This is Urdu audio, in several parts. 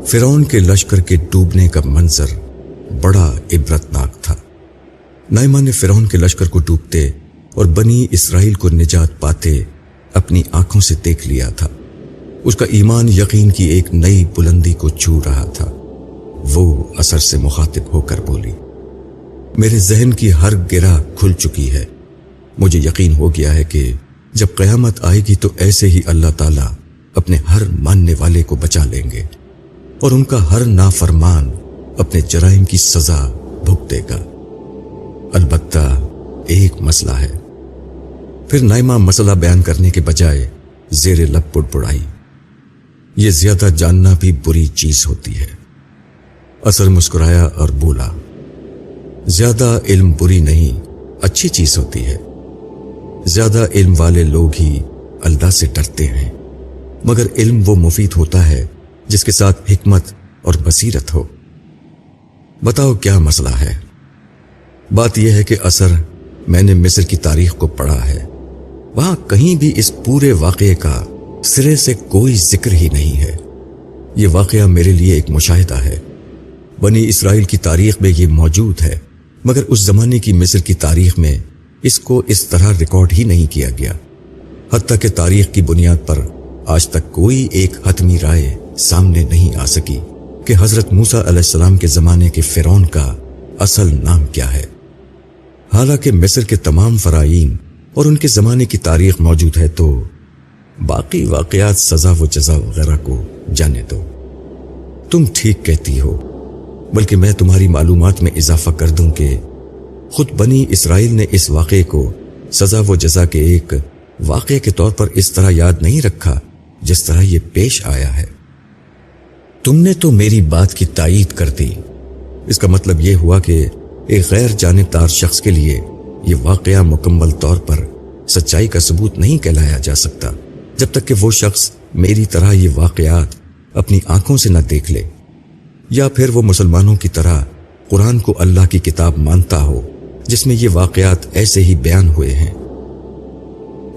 فرعون کے لشکر کے ڈوبنے کا منظر بڑا عبرتناک تھا۔ نائمہ نے فرعون کے لشکر کو ڈوبتے اور بنی اسرائیل کو نجات پاتے اپنی آنکھوں سے دیکھ لیا تھا۔ اس کا ایمان یقین کی ایک نئی بلندی کو چھو رہا تھا۔ وہ اثر سے مخاطب ہو کر بولی، میرے ذہن کی ہر گرہ کھل چکی ہے۔ مجھے یقین ہو گیا ہے کہ جب قیامت آئے گی تو ایسے ہی اللہ تعالیٰ اپنے ہر ماننے والے کو بچا لیں گے اور ان کا ہر نافرمان اپنے جرائم کی سزا بھگتے گا۔ البتہ ایک مسئلہ ہے۔ پھر نائمہ مسئلہ بیان کرنے کے بجائے زیر لب بڑبڑائی، یہ زیادہ جاننا بھی بری چیز ہوتی ہے۔ اثر مسکرایا اور بولا، زیادہ علم بری نہیں، اچھی چیز ہوتی ہے۔ زیادہ علم والے لوگ ہی اللہ سے ڈرتے ہیں، مگر علم وہ مفید ہوتا ہے جس کے ساتھ حکمت اور بصیرت ہو۔ بتاؤ کیا مسئلہ ہے؟ بات یہ ہے کہ اثر میں نے مصر کی تاریخ کو پڑھا ہے، وہاں کہیں بھی اس پورے واقعے کا سرے سے کوئی ذکر ہی نہیں ہے۔ یہ واقعہ میرے لیے ایک مشاہدہ ہے۔ بنی اسرائیل کی تاریخ میں یہ موجود ہے، مگر اس زمانے کی مصر کی تاریخ میں اس کو اس طرح ریکارڈ ہی نہیں کیا گیا۔ حتیٰ کہ تاریخ کی بنیاد پر آج تک کوئی ایک حتمی رائے سامنے نہیں آ سکی کہ حضرت موسیٰ علیہ السلام کے زمانے کے فرعون کا اصل نام کیا ہے۔ حالانکہ مصر کے تمام فرعین اور ان کے زمانے کی تاریخ موجود ہے، تو باقی واقعات، سزا و جزا وغیرہ کو جانے دو۔ تم ٹھیک کہتی ہو، بلکہ میں تمہاری معلومات میں اضافہ کر دوں کہ خود بنی اسرائیل نے اس واقعے کو سزا و جزا کے ایک واقعے کے طور پر اس طرح یاد نہیں رکھا جس طرح یہ پیش آیا ہے۔ تم نے تو میری بات کی تائید کر دی۔ اس کا مطلب یہ ہوا کہ ایک غیر جانبدار شخص کے لیے یہ واقعہ مکمل طور پر سچائی کا ثبوت نہیں کہلایا جا سکتا جب تک کہ وہ شخص میری طرح یہ واقعات اپنی آنکھوں سے نہ دیکھ لے، یا پھر وہ مسلمانوں کی طرح قرآن کو اللہ کی کتاب مانتا ہو جس میں یہ واقعات ایسے ہی بیان ہوئے ہیں۔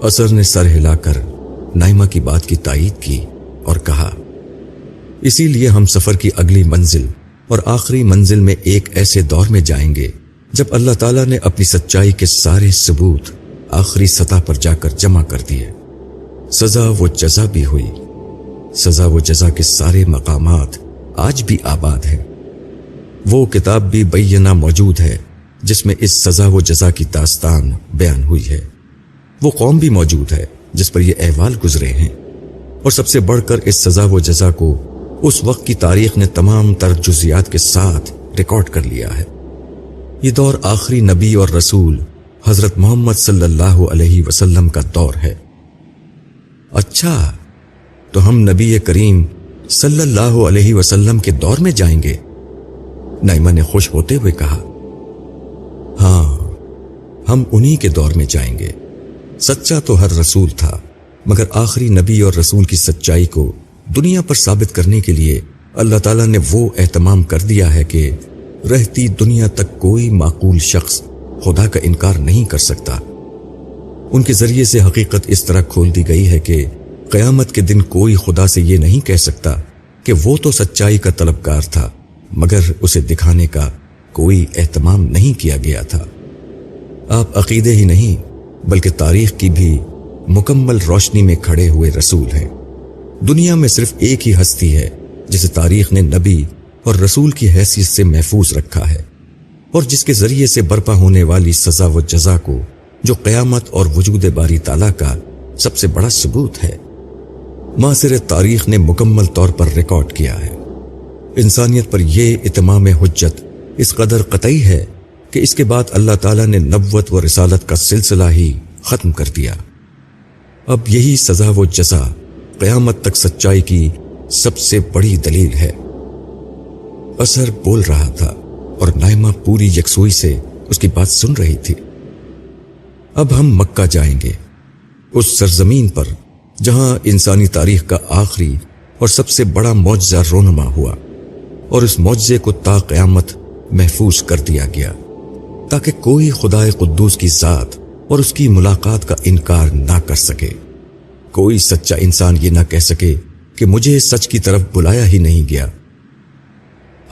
اثر نے سر ہلا کر نائمہ کی بات کی تائید کی اور کہا، اسی لیے ہم سفر کی اگلی منزل اور آخری منزل میں ایک ایسے دور میں جائیں گے جب اللہ تعالیٰ نے اپنی سچائی کے سارے ثبوت آخری سطح پر جا کر جمع کر دیے۔ سزا و جزا بھی ہوئی۔ سزا و جزا کے سارے مقامات آج بھی آباد ہیں۔ وہ کتاب بھی بینہ موجود ہے جس میں اس سزا و جزا کی داستان بیان ہوئی ہے۔ وہ قوم بھی موجود ہے جس پر یہ احوال گزرے ہیں، اور سب سے بڑھ کر اس سزا و جزا کو اس وقت کی تاریخ نے تمام تر جزیات کے ساتھ ریکارڈ کر لیا ہے۔ یہ دور آخری نبی اور رسول حضرت محمد صلی اللہ علیہ وسلم کا دور ہے۔ اچھا، تو ہم نبی کریم صلی اللہ علیہ وسلم کے دور میں جائیں گے؟ نائمہ نے خوش ہوتے ہوئے کہا، ہاں، ہم انہی کے دور میں جائیں گے۔ سچا تو ہر رسول تھا، مگر آخری نبی اور رسول کی سچائی کو دنیا پر ثابت کرنے کے لیے اللہ تعالیٰ نے وہ اہتمام کر دیا ہے کہ رہتی دنیا تک کوئی معقول شخص خدا کا انکار نہیں کر سکتا۔ ان کے ذریعے سے حقیقت اس طرح کھول دی گئی ہے کہ قیامت کے دن کوئی خدا سے یہ نہیں کہہ سکتا کہ وہ تو سچائی کا طلبگار تھا، مگر اسے دکھانے کا کوئی اہتمام نہیں کیا گیا تھا۔ آپ عقیدے ہی نہیں بلکہ تاریخ کی بھی مکمل روشنی میں کھڑے ہوئے رسول ہیں۔ دنیا میں صرف ایک ہی ہستی ہے جسے تاریخ نے نبی اور رسول کی حیثیت سے محفوظ رکھا ہے، اور جس کے ذریعے سے برپا ہونے والی سزا و جزا کو، جو قیامت اور وجود باری تعالیٰ کا سب سے بڑا ثبوت ہے، معاصر تاریخ نے مکمل طور پر ریکارڈ کیا ہے۔ انسانیت پر یہ اتمام حجت اس قدر قطعی ہے کہ اس کے بعد اللہ تعالیٰ نے نبوت و رسالت کا سلسلہ ہی ختم کر دیا۔ اب یہی سزا و جزا قیامت تک سچائی کی سب سے بڑی دلیل ہے۔ اثر بول رہا تھا اور نائمہ پوری یکسوئی سے اس کی بات سن رہی تھی۔ اب ہم مکہ جائیں گے، اس سرزمین پر جہاں انسانی تاریخ کا آخری اور سب سے بڑا معجزہ رونما ہوا، اور اس معجزے کو تا قیامت محفوظ کر دیا گیا تاکہ کوئی خدائے قدوس کی ذات اور اس کی ملاقات کا انکار نہ کر سکے۔ کوئی سچا انسان یہ نہ کہہ سکے کہ مجھے سچ کی طرف بلایا ہی نہیں گیا،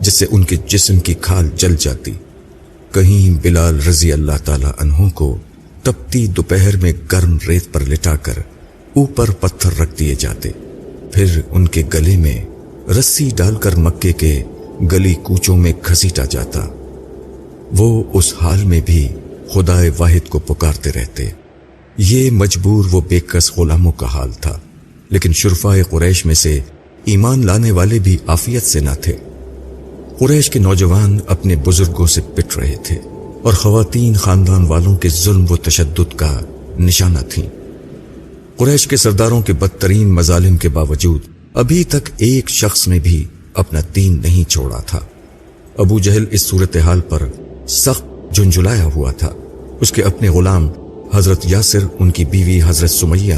جس سے ان کے جسم کی کھال جل جاتی۔ کہیں بلال رضی اللہ تعالی عنہ کو تپتی دوپہر میں گرم ریت پر لٹا کر اوپر پتھر رکھ دیے جاتے، پھر ان کے گلے میں رسی ڈال کر مکے کے گلی کوچوں میں گھسیٹا جاتا۔ وہ اس حال میں بھی خدائے واحد کو پکارتے رہتے۔ یہ مجبور و بے کس غلاموں کا حال تھا، لیکن شرفائے قریش میں سے ایمان لانے والے بھی عافیت سے نہ تھے۔ قریش کے نوجوان اپنے بزرگوں سے پٹ رہے تھے اور خواتین خاندان والوں کے ظلم و تشدد کا نشانہ تھیں۔ قریش کے سرداروں کے بدترین مظالم کے باوجود ابھی تک ایک شخص نے بھی اپنا دین نہیں چھوڑا تھا۔ ابو جہل اس صورتحال پر سخت جھنجھلایا ہوا تھا۔ اس کے اپنے غلام حضرت یاسر، ان کی بیوی حضرت سمیہ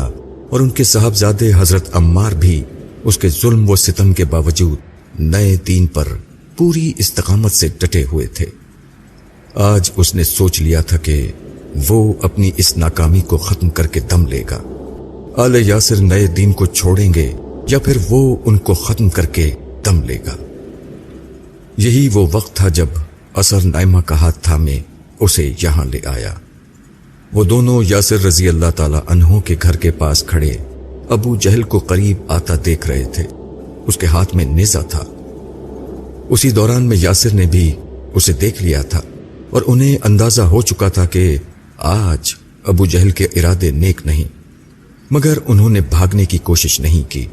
اور ان کے صاحبزادے حضرت عمار بھی اس کے ظلم و ستم کے باوجود نئے دین پر پوری استقامت سے ڈٹے ہوئے تھے۔ آج اس نے سوچ لیا تھا کہ وہ اپنی اس ناکامی کو ختم کر کے دم لے گا۔ آل یاسر نئے دین کو چھوڑیں گے یا پھر وہ ان کو ختم کر کے دم لے گا۔ یہی وہ وقت تھا جب اثر نائمہ کا ہاتھ تھامے اسے یہاں لے آیا۔ وہ دونوں یاسر رضی اللہ تعالی عنہ کے گھر کے پاس کھڑے ابو جہل کو قریب آتا دیکھ رہے تھے۔ اس کے ہاتھ میں نیزہ تھا۔ اسی دوران میں یاسر نے بھی اسے دیکھ لیا تھا اور انہیں اندازہ ہو چکا تھا کہ آج ابو جہل کے ارادے نیک نہیں، مگر انہوں نے بھاگنے کی کوشش نہیں کی۔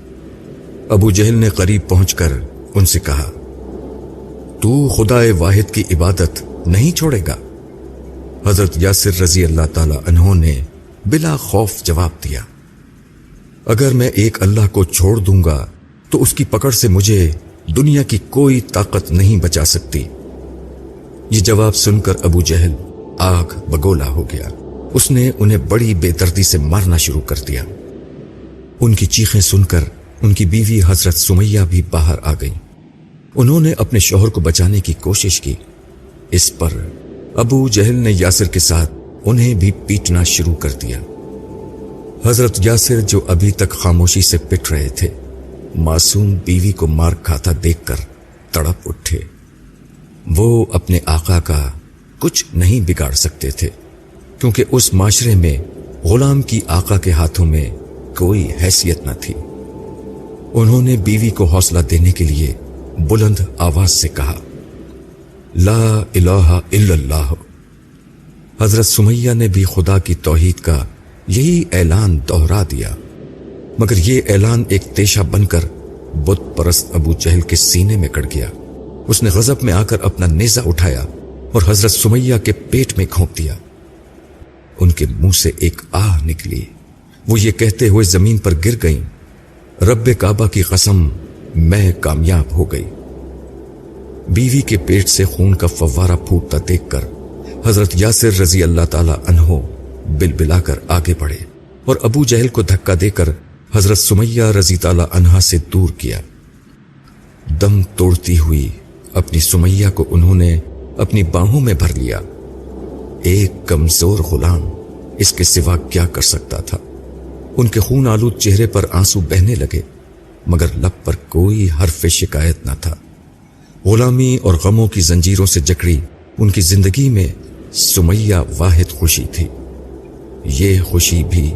ابو جہل نے قریب پہنچ کر ان سے کہا، تو خدائے واحد کی عبادت نہیں چھوڑے گا؟ حضرت یاسر رضی اللہ تعالی عنہ نے بلا خوف جواب دیا، اگر میں ایک اللہ کو چھوڑ دوں گا تو اس کی پکڑ سے مجھے دنیا کی کوئی طاقت نہیں بچا سکتی۔ یہ جواب سن کر ابو جہل آگ بگولا ہو گیا۔ اس نے انہیں بڑی بے دردی سے مارنا شروع کر دیا۔ ان کی چیخیں سن کر ان کی بیوی حضرت سمیہ بھی باہر آ گئیں۔ انہوں نے اپنے شوہر کو بچانے کی کوشش کی۔ اس پر ابو جہل نے یاسر کے ساتھ انہیں بھی پیٹنا شروع کر دیا۔ حضرت یاسر جو ابھی تک خاموشی سے پٹ رہے تھے، معصوم بیوی کو مار کھاتا دیکھ کر تڑپ اٹھے۔ وہ اپنے آقا کا کچھ نہیں بگاڑ سکتے تھے، کیونکہ اس معاشرے میں غلام کی آقا کے ہاتھوں میں کوئی حیثیت نہ تھی۔ انہوں نے بیوی کو حوصلہ دینے کے لیے بلند آواز سے کہا، لا الہ الا اللہ۔ حضرت سمیہ نے بھی خدا کی توحید کا یہی اعلان دوہرا دیا، مگر یہ اعلان ایک تیشہ بن کر بت پرست ابو جہل کے سینے میں کڑ گیا۔ اس نے غضب میں آ کر اپنا نیزہ اٹھایا اور حضرت سمیہ کے پیٹ میں گھونپ دیا۔ ان کے منہ سے ایک آہ نکلی۔ وہ یہ کہتے ہوئے زمین پر گر گئیں، رب کعبہ کی قسم، میں کامیاب ہو گئی۔ بیوی کے پیٹ سے خون کا فوارہ پھوٹتا دیکھ کر حضرت یاسر رضی اللہ تعالی عنہ بلبلا کر آگے بڑھے اور ابو جہل کو دھکا دے کر حضرت سمیہ رضی تعالی عنہا سے دور کیا۔ دم توڑتی ہوئی اپنی سمیہ کو انہوں نے اپنی باہوں میں بھر لیا۔ ایک کمزور غلام اس کے سوا کیا کر سکتا تھا؟ ان کے خون آلود چہرے پر آنسو بہنے لگے، مگر لب پر کوئی حرف شکایت نہ تھا۔ غلامی اور غموں کی زنجیروں سے جکڑی ان کی زندگی میں سمیہ واحد خوشی تھی۔ یہ خوشی بھی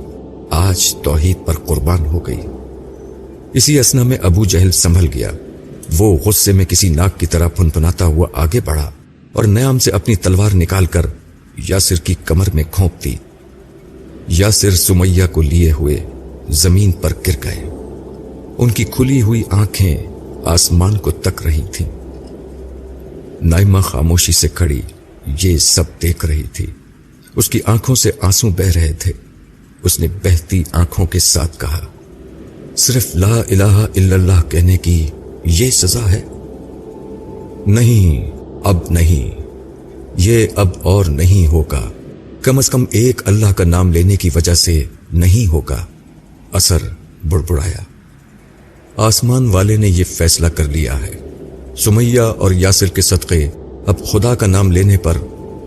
آج توحید پر قربان ہو گئی۔ اسی اثنا میں ابو جہل سنبھل گیا۔ وہ غصے میں کسی ناک کی طرح پھنپھناتا ہوا آگے بڑھا اور نیام سے اپنی تلوار نکال کر یاسر کی کمر میں گھونپ دی۔ یاسر سمیہ کو لیے ہوئے زمین پر گر گئے۔ ان کی کھلی ہوئی آنکھیں آسمان کو تک رہی تھیں۔ نائمہ خاموشی سے کھڑی یہ سب دیکھ رہی تھی۔ اس کی آنکھوں سے آنسو بہ رہے تھے۔ اس نے بہتی آنکھوں کے ساتھ کہا، صرف لا الہ الا اللہ کہنے کی یہ سزا ہے؟ نہیں، اب نہیں، یہ اب اور نہیں ہوگا، کم از کم ایک اللہ کا نام لینے کی وجہ سے نہیں ہوگا۔ اثر بڑبڑایا، آسمان والے نے یہ فیصلہ کر لیا ہے، سمیہ اور یاسر کے صدقے اب خدا کا نام لینے پر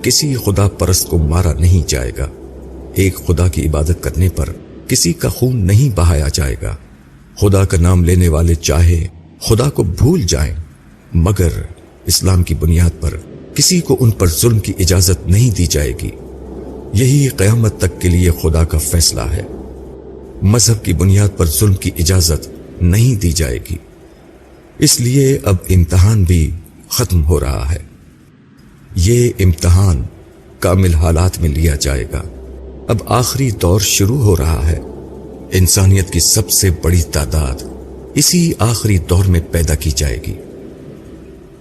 کسی خدا پرست کو مارا نہیں جائے گا۔ ایک خدا کی عبادت کرنے پر کسی کا خون نہیں بہایا جائے گا۔ خدا کا نام لینے والے چاہے خدا کو بھول جائیں، مگر اسلام کی بنیاد پر کسی کو ان پر ظلم کی اجازت نہیں دی جائے گی۔ یہی قیامت تک کے لیے خدا کا فیصلہ ہے۔ مذہب کی بنیاد پر ظلم کی اجازت نہیں دی جائے گی۔ اس لیے اب امتحان بھی ختم ہو رہا ہے۔ یہ امتحان کامل حالات میں لیا جائے گا۔ اب آخری دور شروع ہو رہا ہے۔ انسانیت کی سب سے بڑی تعداد اسی آخری دور میں پیدا کی جائے گی۔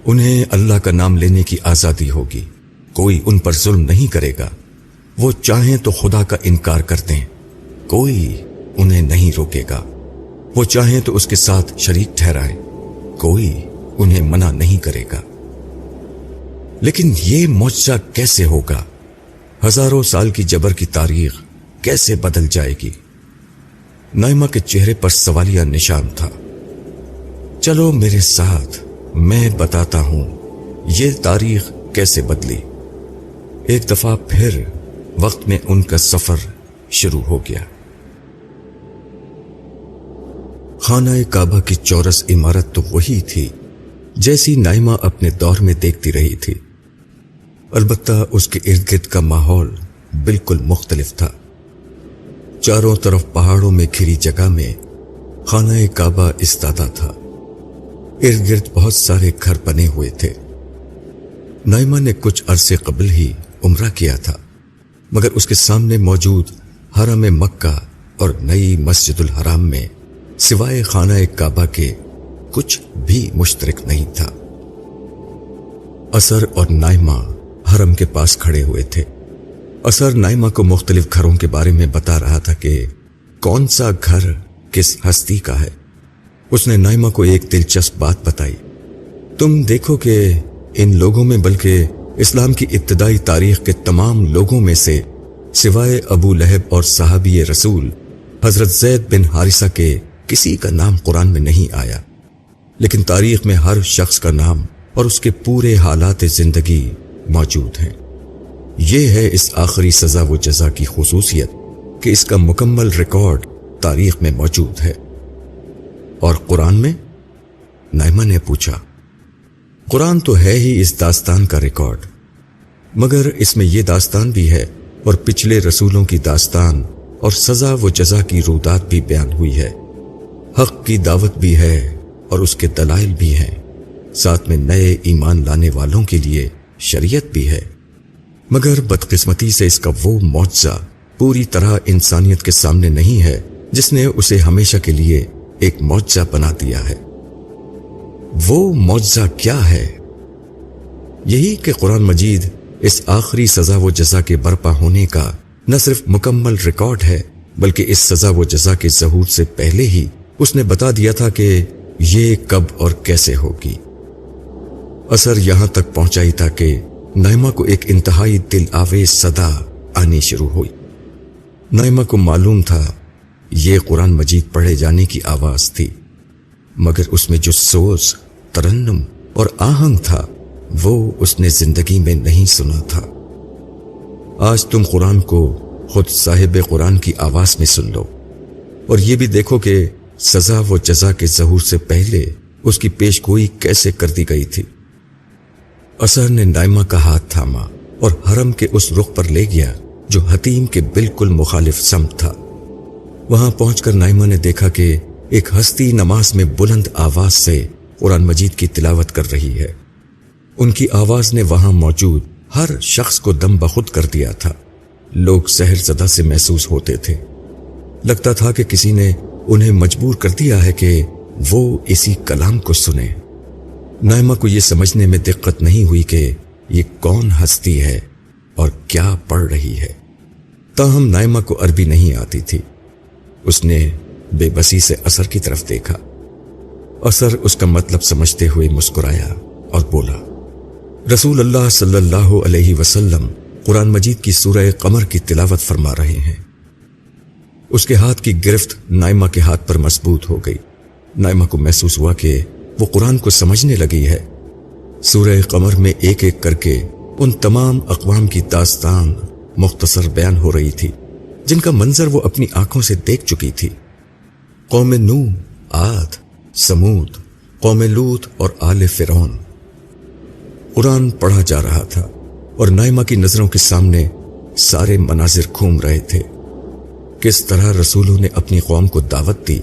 انہیں اللہ کا نام لینے کی آزادی ہوگی۔ کوئی ان پر ظلم نہیں کرے گا۔ وہ چاہیں تو خدا کا انکار کر دیں، کوئی انہیں نہیں روکے گا۔ وہ چاہیں تو اس کے ساتھ شریک ٹھہرائیں، کوئی انہیں منع نہیں کرے گا۔ لیکن یہ معجزہ کیسے ہوگا؟ ہزاروں سال کی جبر کی تاریخ کیسے بدل جائے گی؟ نائمہ کے چہرے پر سوالیہ نشان تھا۔ چلو میرے ساتھ، میں بتاتا ہوں یہ تاریخ کیسے بدلی۔ ایک دفعہ پھر وقت میں ان کا سفر شروع ہو گیا۔ خانہ کعبہ کی چورس عمارت تو وہی تھی جیسی نائمہ اپنے دور میں دیکھتی رہی تھی، البتہ اس کے ارد گرد کا ماحول بالکل مختلف تھا۔ چاروں طرف پہاڑوں میں گھری جگہ میں خانہ کعبہ استادہ تھا۔ ارد گرد بہت سارے گھر بنے ہوئے تھے۔ نائمہ نے کچھ عرصے قبل ہی عمرہ کیا تھا، مگر اس کے سامنے موجود حرم مکہ اور نئی مسجد الحرام میں سوائے خانہ کعبہ کے کچھ بھی مشترک نہیں تھا۔ اثر اور نائمہ حرم کے پاس کھڑے ہوئے تھے۔ اثر نائمہ کو مختلف گھروں کے بارے میں بتا رہا تھا کہ کون سا گھر کس ہستی کا ہے۔ اس نے نائمہ کو ایک دلچسپ بات بتائی۔ تم دیکھو کہ ان لوگوں میں، بلکہ اسلام کی ابتدائی تاریخ کے تمام لوگوں میں سے سوائے ابو لہب اور صحابی رسول حضرت زید بن حارثہ کے کسی کا نام قرآن میں نہیں آیا، لیکن تاریخ میں ہر شخص کا نام اور اس کے پورے حالات زندگی موجود ہیں۔ یہ ہے اس آخری سزا و جزا کی خصوصیت کہ اس کا مکمل ریکارڈ تاریخ میں موجود ہے۔ اور قرآن میں؟ نائمہ نے پوچھا۔ قرآن تو ہے ہی اس داستان کا ریکارڈ، مگر اس میں یہ داستان بھی ہے اور پچھلے رسولوں کی داستان اور سزا و جزا کی رودات بھی بیان ہوئی ہے۔ حق کی دعوت بھی ہے اور اس کے دلائل بھی ہیں، ساتھ میں نئے ایمان لانے والوں کے لیے شریعت بھی ہے۔ مگر بدقسمتی سے اس کا وہ معجزہ پوری طرح انسانیت کے سامنے نہیں ہے جس نے اسے ہمیشہ کے لیے ایک معجزہ بنا دیا ہے۔ وہ معجزہ کیا ہے؟ یہی کہ قرآن مجید اس آخری سزا و جزا کے برپا ہونے کا نہ صرف مکمل ریکارڈ ہے، بلکہ اس سزا و جزا کے ظہور سے پہلے ہی اس نے بتا دیا تھا کہ یہ کب اور کیسے ہوگی۔ اثر یہاں تک پہنچائی تھا کہ نائمہ کو ایک انتہائی دل آویز صدا آنی شروع ہوئی۔ نائمہ کو معلوم تھا یہ قرآن مجید پڑھے جانے کی آواز تھی، مگر اس میں جو سوز، ترنم اور آہنگ تھا وہ اس نے زندگی میں نہیں سنا تھا۔ آج تم قرآن کو خود صاحب قرآن کی آواز میں سن لو، اور یہ بھی دیکھو کہ سزا و جزا کے ظہور سے پہلے اس کی پیش گوئی کیسے کر دی گئی تھی۔ اثر نے نائمہ کا ہاتھ تھاما اور حرم کے اس رخ پر لے گیا جو حتیم کے بالکل مخالف سمت تھا۔ وہاں پہنچ کر نائمہ نے دیکھا کہ ایک ہستی نماز میں بلند آواز سے قرآن مجید کی تلاوت کر رہی ہے۔ ان کی آواز نے وہاں موجود ہر شخص کو دم بخود کر دیا تھا۔ لوگ سحر زدہ سے محسوس ہوتے تھے۔ لگتا تھا کہ کسی نے انہیں مجبور کر دیا ہے کہ وہ اسی کلام کو سنیں۔ نائمہ کو یہ سمجھنے میں دقت نہیں ہوئی کہ یہ کون ہستی ہے اور کیا پڑھ رہی ہے۔ تاہم نائمہ کو عربی نہیں آتی تھی۔ اس نے بے بسی سے اثر کی طرف دیکھا۔ اثر اس کا مطلب سمجھتے ہوئے مسکرایا اور بولا، رسول اللہ صلی اللہ علیہ وسلم قرآن مجید کی سورہ قمر کی تلاوت فرما رہے ہیں۔ اس کے ہاتھ کی گرفت نائمہ کے ہاتھ پر مضبوط ہو گئی۔ نائمہ کو محسوس ہوا کہ وہ قرآن کو سمجھنے لگی ہے۔ سورہ قمر میں ایک ایک کر کے ان تمام اقوام کی داستان مختصر بیان ہو رہی تھی جن کا منظر وہ اپنی آنکھوں سے دیکھ چکی تھی۔ قوم نوح، عاد، سمود، قوم لوط اور آل فرعون۔ قرآن پڑھا جا رہا تھا اور نائمہ کی نظروں کے سامنے سارے مناظر گھوم رہے تھے۔ کس طرح رسولوں نے اپنی قوم کو دعوت دی،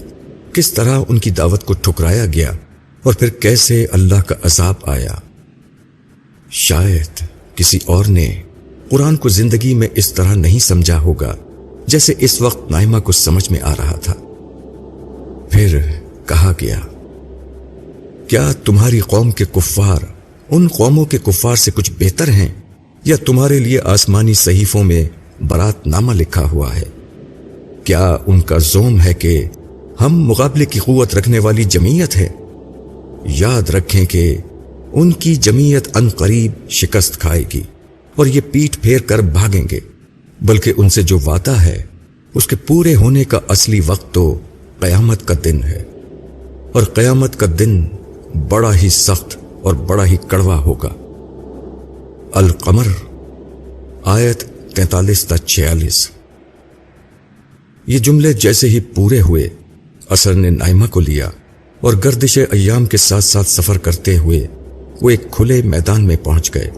کس طرح ان کی دعوت کو ٹھکرایا گیا، اور پھر کیسے اللہ کا عذاب آیا۔ شاید کسی اور نے قرآن کو زندگی میں اس طرح نہیں سمجھا ہوگا جیسے اس وقت نائمہ کو سمجھ میں آ رہا تھا۔ پھر کہا گیا، کیا تمہاری قوم کے کفار ان قوموں کے کفار سے کچھ بہتر ہیں، یا تمہارے لیے آسمانی صحیفوں میں برات نامہ لکھا ہوا ہے؟ کیا ان کا زوم ہے کہ ہم مقابلے کی قوت رکھنے والی جمعیت ہے؟ یاد رکھیں کہ ان کی جمعیت ان قریب شکست کھائے گی اور یہ پیٹھ پھیر کر بھاگیں گے، بلکہ ان سے جو وعدہ ہے اس کے پورے ہونے کا اصلی وقت تو قیامت کا دن ہے، اور قیامت کا دن بڑا ہی سخت اور بڑا ہی کڑوا ہوگا۔ القمر آیت 43 تا 46۔ یہ جملے جیسے ہی پورے ہوئے، اثر نے نائمہ کو لیا اور گردش ایام کے ساتھ ساتھ سفر کرتے ہوئے وہ ایک کھلے میدان میں پہنچ گئے۔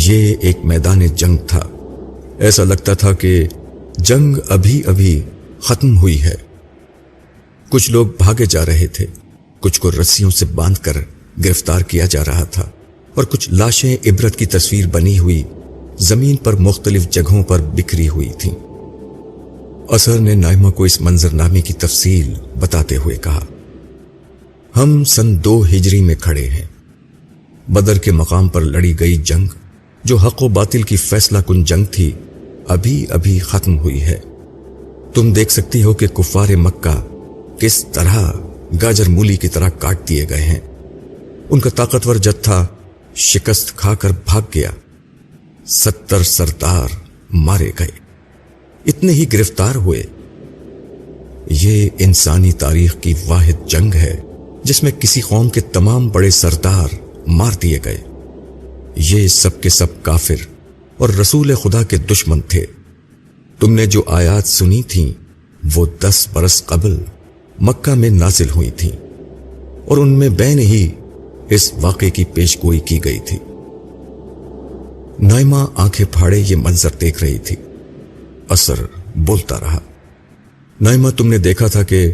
یہ ایک میدان جنگ تھا، ایسا لگتا تھا کہ جنگ ابھی ابھی ختم ہوئی ہے۔ کچھ لوگ بھاگے جا رہے تھے، کچھ کو رسیوں سے باندھ کر گرفتار کیا جا رہا تھا، اور کچھ لاشیں عبرت کی تصویر بنی ہوئی زمین پر مختلف جگہوں پر بکھری ہوئی تھیں۔ اثر نے نائمہ کو اس منظرنامے کی تفصیل بتاتے ہوئے کہا، ہم سن 2 ہجری میں کھڑے ہیں۔ بدر کے مقام پر لڑی گئی جنگ، جو حق و باطل کی فیصلہ کن جنگ تھی، ابھی ابھی ختم ہوئی ہے۔ تم دیکھ سکتی ہو کہ کفار مکہ کس طرح گاجر مولی کی طرح کاٹ دیے گئے ہیں۔ ان کا طاقتور جتھا شکست کھا کر بھاگ گیا، 70 سردار مارے گئے، اتنے ہی گرفتار ہوئے۔ یہ انسانی تاریخ کی واحد جنگ ہے جس میں کسی قوم کے تمام بڑے سردار مار دیے گئے۔ یہ سب کے سب کافر اور رسول خدا کے دشمن تھے۔ تم نے جو آیات سنی تھیں وہ 10 برس قبل مکہ میں نازل ہوئی تھیں، اور ان میں بین ہی اس واقعے کی پیش گوئی کی گئی تھی۔ نائمہ آنکھیں پھاڑے یہ منظر دیکھ رہی تھی۔ اثر بولتا رہا، نائمہ تم نے دیکھا تھا کہ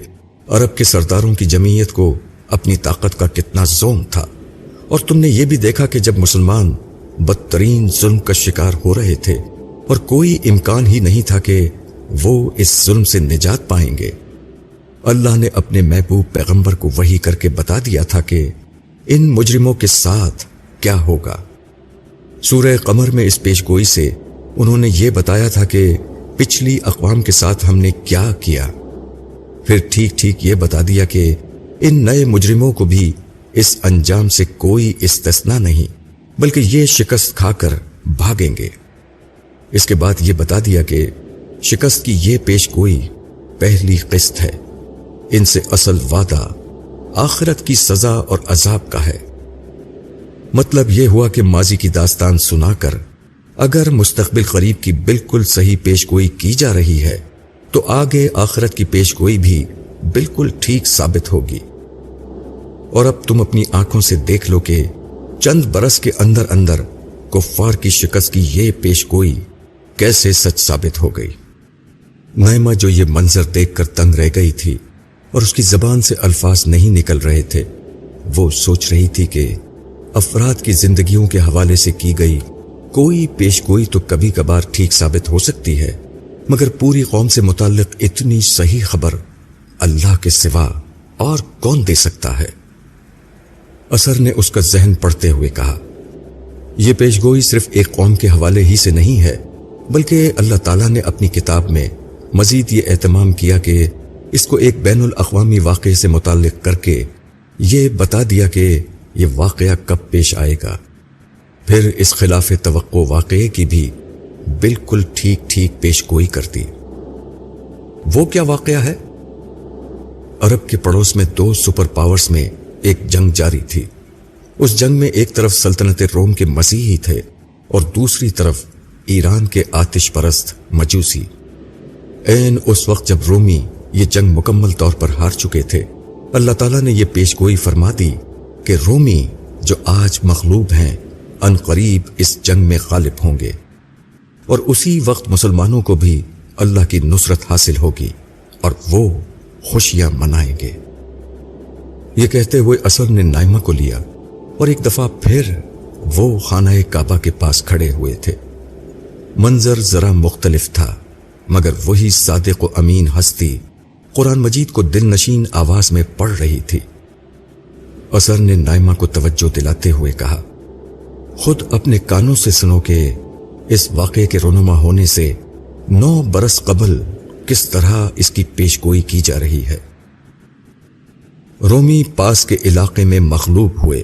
عرب کے سرداروں کی جمعیت کو اپنی طاقت کا کتنا زوم تھا، اور تم نے یہ بھی دیکھا کہ جب مسلمان بدترین ظلم کا شکار ہو رہے تھے اور کوئی امکان ہی نہیں تھا کہ وہ اس ظلم سے نجات پائیں گے، اللہ نے اپنے محبوب پیغمبر کو وحی کر کے بتا دیا تھا کہ ان مجرموں کے ساتھ کیا ہوگا۔ سورہ قمر میں اس پیش گوئی سے انہوں نے یہ بتایا تھا کہ پچھلی اقوام کے ساتھ ہم نے کیا کیا، پھر ٹھیک ٹھیک یہ بتا دیا کہ ان نئے مجرموں کو بھی اس انجام سے کوئی استثناء نہیں، بلکہ یہ شکست کھا کر بھاگیں گے۔ اس کے بعد یہ بتا دیا کہ شکست کی یہ پیش گوئی پہلی قسط ہے، ان سے اصل وعدہ آخرت کی سزا اور عذاب کا ہے۔ مطلب یہ ہوا کہ ماضی کی داستان سنا کر اگر مستقبل قریب کی بالکل صحیح پیش گوئی کی جا رہی ہے تو آگے آخرت کی پیش گوئی بھی بالکل ٹھیک ثابت ہوگی۔ اور اب تم اپنی آنکھوں سے دیکھ لو کہ چند برس کے اندر اندر کفار کی شکست کی یہ پیش گوئی کیسے سچ ثابت ہو گئی۔ نائمہ جو یہ منظر دیکھ کر تنگ رہ گئی تھی اور اس کی زبان سے الفاظ نہیں نکل رہے تھے، وہ سوچ رہی تھی کہ افراد کی زندگیوں کے حوالے سے کی گئی کوئی پیش گوئی تو کبھی کبھار ٹھیک ثابت ہو سکتی ہے، مگر پوری قوم سے متعلق اتنی صحیح خبر اللہ کے سوا اور کون دے سکتا ہے۔ اثر نے اس کا ذہن پڑھتے ہوئے کہا، یہ پیش گوئی صرف ایک قوم کے حوالے ہی سے نہیں ہے، بلکہ اللہ تعالیٰ نے اپنی کتاب میں مزید یہ اہتمام کیا کہ اس کو ایک بین الاقوامی واقعے سے متعلق کر کے یہ بتا دیا کہ یہ واقعہ کب پیش آئے گا، پھر اس خلاف توقع واقعے کی بھی بالکل ٹھیک ٹھیک پیش گوئی کرتی۔ وہ کیا واقعہ ہے؟ عرب کے پڑوس میں 2 سپر پاورز میں ایک جنگ جاری تھی۔ اس جنگ میں ایک طرف سلطنت روم کے مسیحی تھے اور دوسری طرف ایران کے آتش پرست مجوسی۔ عین اس وقت جب رومی یہ جنگ مکمل طور پر ہار چکے تھے، اللہ تعالیٰ نے یہ پیش گوئی فرما دی کہ رومی جو آج مغلوب ہیں ان قریب اس جنگ میں غالب ہوں گے اور اسی وقت مسلمانوں کو بھی اللہ کی نصرت حاصل ہوگی اور وہ خوشیاں منائیں گے۔ یہ کہتے ہوئے اثر نے نائمہ کو لیا اور ایک دفعہ پھر وہ خانہ کعبہ کے پاس کھڑے ہوئے تھے۔ منظر ذرا مختلف تھا، مگر وہی صادق و امین ہستی قرآن مجید کو دل نشین آواز میں پڑھ رہی تھی۔ اثر نے نائمہ کو توجہ دلاتے ہوئے کہا، خود اپنے کانوں سے سنو کہ اس واقعے کے رونما ہونے سے 9 برس قبل کس طرح اس کی پیشگوئی کی جا رہی ہے۔ رومی پاس کے علاقے میں مغلوب ہوئے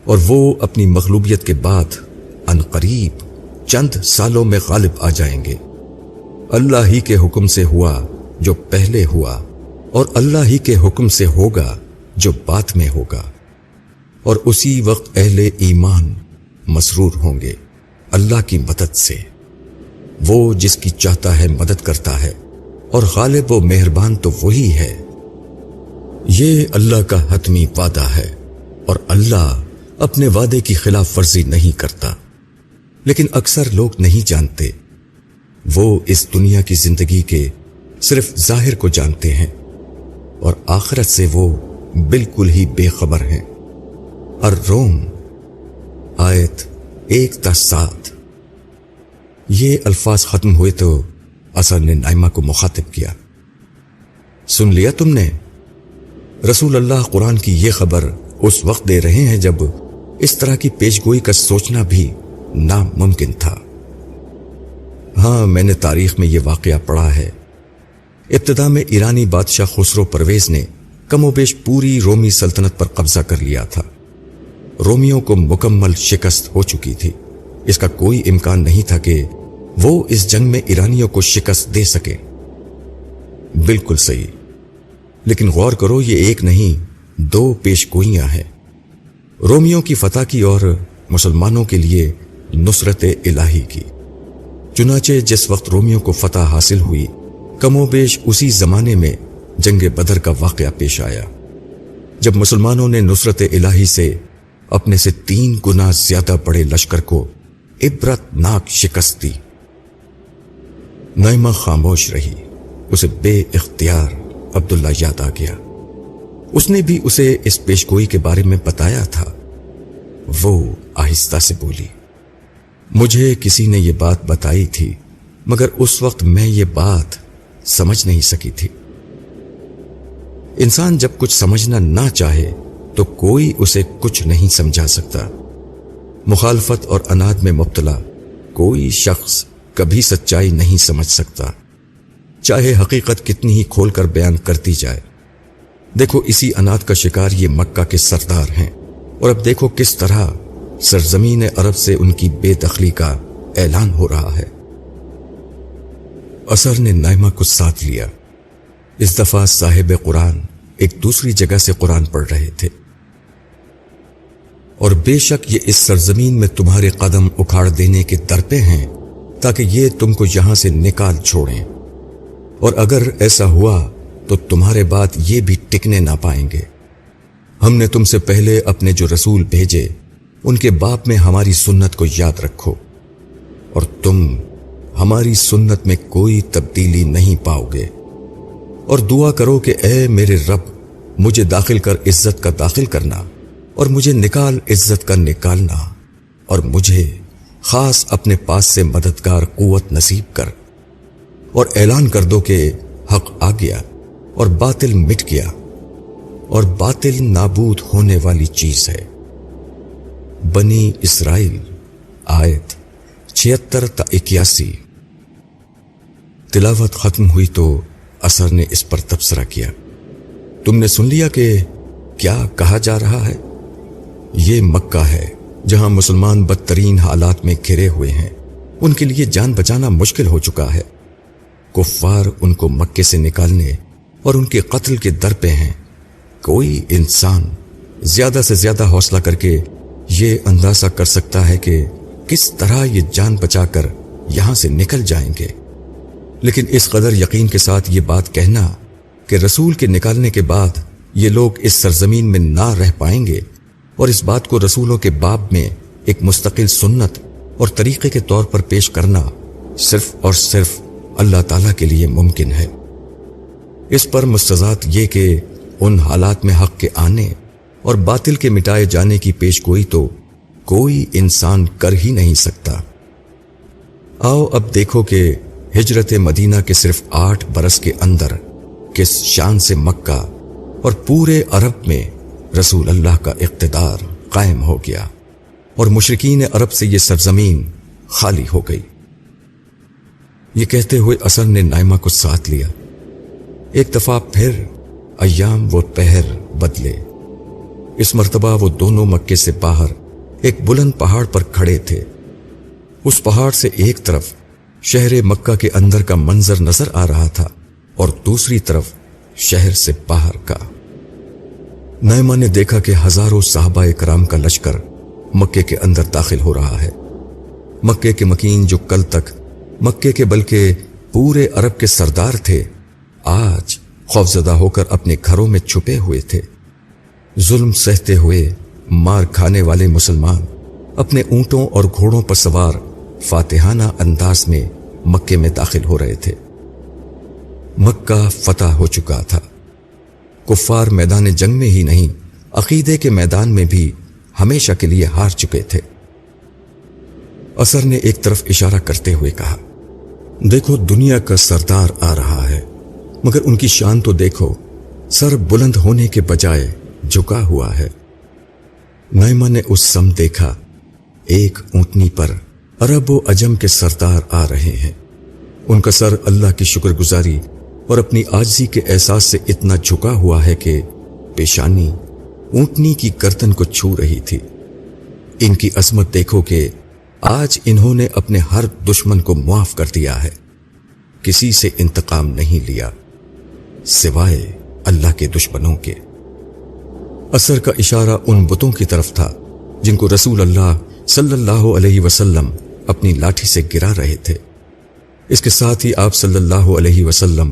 اور وہ اپنی مغلوبیت کے بعد ان قریب چند سالوں میں غالب آ جائیں گے۔ اللہ ہی کے حکم سے ہوا جو پہلے ہوا اور اللہ ہی کے حکم سے ہوگا جو بعد میں ہوگا، اور اسی وقت اہل ایمان مسرور ہوں گے اللہ کی مدد سے۔ وہ جس کی چاہتا ہے مدد کرتا ہے اور غالب و مہربان تو وہی ہے۔ یہ اللہ کا حتمی وعدہ ہے اور اللہ اپنے وعدے کی خلاف ورزی نہیں کرتا، لیکن اکثر لوگ نہیں جانتے۔ وہ اس دنیا کی زندگی کے صرف ظاہر کو جانتے ہیں اور آخرت سے وہ بالکل ہی بے خبر ہیں۔ الروم آیت 1 تا 7۔ یہ الفاظ ختم ہوئے تو اثر نے نائمہ کو مخاطب کیا، سن لیا تم نے؟ رسول اللہ قرآن کی یہ خبر اس وقت دے رہے ہیں جب اس طرح کی پیشگوئی کا سوچنا بھی ناممکن تھا۔ ہاں، میں نے تاریخ میں یہ واقعہ پڑھا ہے۔ ابتدا میں ایرانی بادشاہ خسرو پرویز نے کم و بیش پوری رومی سلطنت پر قبضہ کر لیا تھا۔ رومیوں کو مکمل شکست ہو چکی تھی، اس کا کوئی امکان نہیں تھا کہ وہ اس جنگ میں ایرانیوں کو شکست دے سکے۔ بالکل صحیح، لیکن غور کرو، یہ ایک نہیں 2 پیشگوئیاں ہیں، رومیوں کی فتح کی اور مسلمانوں کے لیے نصرت الہی کی۔ چنانچہ جس وقت رومیوں کو فتح حاصل ہوئی، کم و بیش اسی زمانے میں جنگ بدر کا واقعہ پیش آیا، جب مسلمانوں نے نصرت الہی سے اپنے سے 3 گنا زیادہ بڑے لشکر کو عبرت ناک شکست دی۔ نائمہ خاموش رہی، اسے بے اختیار عبداللہ یاد آ گیا۔ اس نے بھی اسے اس پیشگوئی کے بارے میں بتایا تھا۔ وہ آہستہ سے بولی، مجھے کسی نے یہ بات بتائی تھی، مگر اس وقت میں یہ بات سمجھ نہیں سکی تھی۔ انسان جب کچھ سمجھنا نہ چاہے تو کوئی اسے کچھ نہیں سمجھا سکتا۔ مخالفت اور عناد میں مبتلا کوئی شخص کبھی سچائی نہیں سمجھ سکتا، چاہے حقیقت کتنی ہی کھول کر بیان کرتی جائے۔ دیکھو، اسی عناد کا شکار یہ مکہ کے سردار ہیں، اور اب دیکھو کس طرح سرزمین عرب سے ان کی بے دخلی کا اعلان ہو رہا ہے۔ اثر نے نائمہ کو ساتھ لیا۔ اس دفعہ صاحب قرآن ایک دوسری جگہ سے قرآن پڑھ رہے تھے۔ اور بے شک یہ اس سرزمین میں تمہارے قدم اکھاڑ دینے کے درپے ہیں تاکہ یہ تم کو یہاں سے نکال چھوڑیں، اور اگر ایسا ہوا تو تمہارے بعد یہ بھی ٹکنے نہ پائیں گے۔ ہم نے تم سے پہلے اپنے جو رسول بھیجے ان کے باب میں ہماری سنت کو یاد رکھو، اور تم ہماری سنت میں کوئی تبدیلی نہیں پاؤ گے، اور دعا کرو کہ اے میرے رب، مجھے داخل کر عزت کا داخل کرنا اور مجھے نکال عزت کا نکالنا، اور مجھے خاص اپنے پاس سے مددگار قوت نصیب کر، اور اعلان کر دو کہ حق آ گیا اور باطل مٹ گیا، اور باطل نابود ہونے والی چیز ہے۔ بنی اسرائیل آیت 76 تا 81۔ تلاوت ختم ہوئی تو اثر نے اس پر تبصرہ کیا، تم نے سن لیا کہ کیا کہا جا رہا ہے؟ یہ مکہ ہے جہاں مسلمان بدترین حالات میں گھرے ہوئے ہیں، ان کے لیے جان بچانا مشکل ہو چکا ہے۔ کفار ان کو مکے سے نکالنے اور ان کے قتل کے در پہ ہیں۔ کوئی انسان زیادہ سے زیادہ حوصلہ کر کے یہ اندازہ کر سکتا ہے کہ کس طرح یہ جان بچا کر یہاں سے نکل جائیں گے، لیکن اس قدر یقین کے ساتھ یہ بات کہنا کہ رسول کے نکالنے کے بعد یہ لوگ اس سرزمین میں نہ رہ پائیں گے، اور اس بات کو رسولوں کے باب میں ایک مستقل سنت اور طریقے کے طور پر پیش کرنا صرف اور صرف اللہ تعالیٰ کے لیے ممکن ہے۔ اس پر مستضات یہ کہ ان حالات میں حق کے آنے اور باطل کے مٹائے جانے کی پیش گوئی تو کوئی انسان کر ہی نہیں سکتا۔ آؤ اب دیکھو کہ ہجرت مدینہ کے صرف 8 برس کے اندر کس شان سے مکہ اور پورے عرب میں رسول اللہ کا اقتدار قائم ہو گیا اور مشرکین عرب سے یہ سرزمین خالی ہو گئی۔ یہ کہتے ہوئے اثر نے نائمہ کو ساتھ لیا۔ ایک دفعہ پھر ایام و پہر بدلے۔ اس مرتبہ وہ دونوں مکے سے باہر ایک بلند پہاڑ پر کھڑے تھے۔ اس پہاڑ سے ایک طرف شہر مکہ کے اندر کا منظر نظر آ رہا تھا اور دوسری طرف شہر سے باہر کا۔ نائمہ نے دیکھا کہ ہزاروں صحابہ کرام کا لشکر مکے کے اندر داخل ہو رہا ہے۔ مکے کے مکین جو کل تک مکے کے بلکہ پورے عرب کے سردار تھے، آج خوفزدہ ہو کر اپنے گھروں میں چھپے ہوئے تھے۔ ظلم سہتے ہوئے مار کھانے والے مسلمان اپنے اونٹوں اور گھوڑوں پر سوار فاتحانہ انداز میں مکے میں داخل ہو رہے تھے۔ مکہ فتح ہو چکا تھا۔ کفار میدان جنگ میں ہی نہیں، عقیدے کے میدان میں بھی ہمیشہ کے لیے ہار چکے تھے۔ اثر نے ایک طرف اشارہ کرتے ہوئے کہا، دیکھو دنیا کا سردار آ رہا ہے، مگر ان کی شان تو دیکھو، سر بلند ہونے کے بجائے جھکا ہوا ہے۔ نائمہ نے اس سم دیکھا، ایک اونٹنی پر عرب و عجم کے سردار آ رہے ہیں۔ ان کا سر اللہ کی شکر گزاری اور اپنی عاجزی کے احساس سے اتنا جھکا ہوا ہے کہ پیشانی اونٹنی کی گردن کو چھو رہی تھی۔ ان کی عظمت دیکھو کہ آج انہوں نے اپنے ہر دشمن کو معاف کر دیا ہے، کسی سے انتقام نہیں لیا سوائے اللہ کے دشمنوں کے۔ اثر کا اشارہ ان بتوں کی طرف تھا جن کو رسول اللہ صلی اللہ علیہ وسلم اپنی لاٹھی سے گرا رہے تھے۔ اس کے ساتھ ہی آپ صلی اللہ علیہ وسلم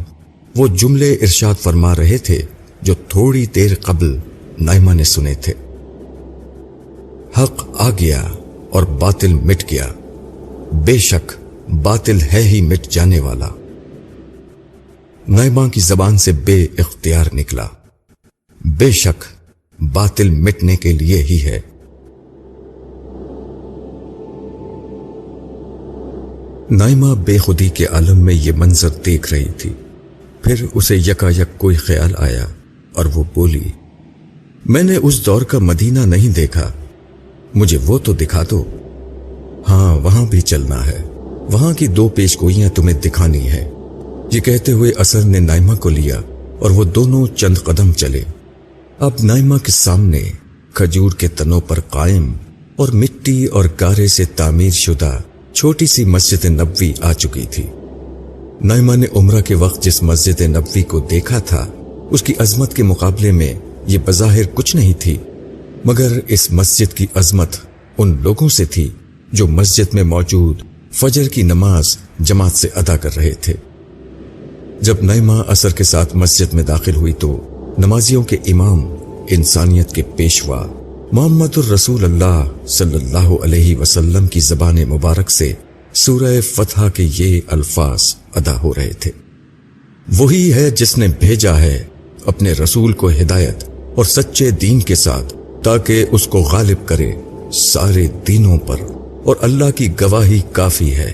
وہ جملے ارشاد فرما رہے تھے جو تھوڑی دیر قبل نائمہ نے سنے تھے، حق آ گیا اور باطل مٹ گیا، بے شک باطل ہے ہی مٹ جانے والا۔ نائمہ کی زبان سے بے اختیار نکلا، بے شک باطل مٹنے کے لیے ہی ہے۔ نائمہ بے خودی کے عالم میں یہ منظر دیکھ رہی تھی۔ پھر اسے یکا یک کوئی خیال آیا اور وہ بولی، میں نے اس دور کا مدینہ نہیں دیکھا، مجھے وہ تو دکھا دو۔ ہاں وہاں بھی چلنا ہے، وہاں کی 2 پیشگوئیاں تمہیں دکھانی ہے۔ یہ کہتے ہوئے اثر نے نائمہ کو لیا اور وہ دونوں چند قدم چلے۔ اب نائمہ کے سامنے کھجور کے تنوں پر قائم اور مٹی اور گارے سے تعمیر شدہ چھوٹی سی مسجد نبوی آ چکی تھی۔ نائمہ نے عمرہ کے وقت جس مسجد نبوی کو دیکھا تھا، اس کی عظمت کے مقابلے میں یہ بظاہر کچھ نہیں تھی، مگر اس مسجد کی عظمت ان لوگوں سے تھی جو مسجد میں موجود فجر کی نماز جماعت سے ادا کر رہے تھے۔ جب نائمہ عصر کے ساتھ مسجد میں داخل ہوئی تو نمازیوں کے امام، انسانیت کے پیشوا محمد الرسول اللہ صلی اللہ علیہ وسلم کی زبان مبارک سے سورہ فتح کے یہ الفاظ ادا ہو رہے تھے، وہی ہے جس نے بھیجا ہے اپنے رسول کو ہدایت اور سچے دین کے ساتھ تاکہ اس کو غالب کرے سارے دینوں پر، اور اللہ کی گواہی کافی ہے۔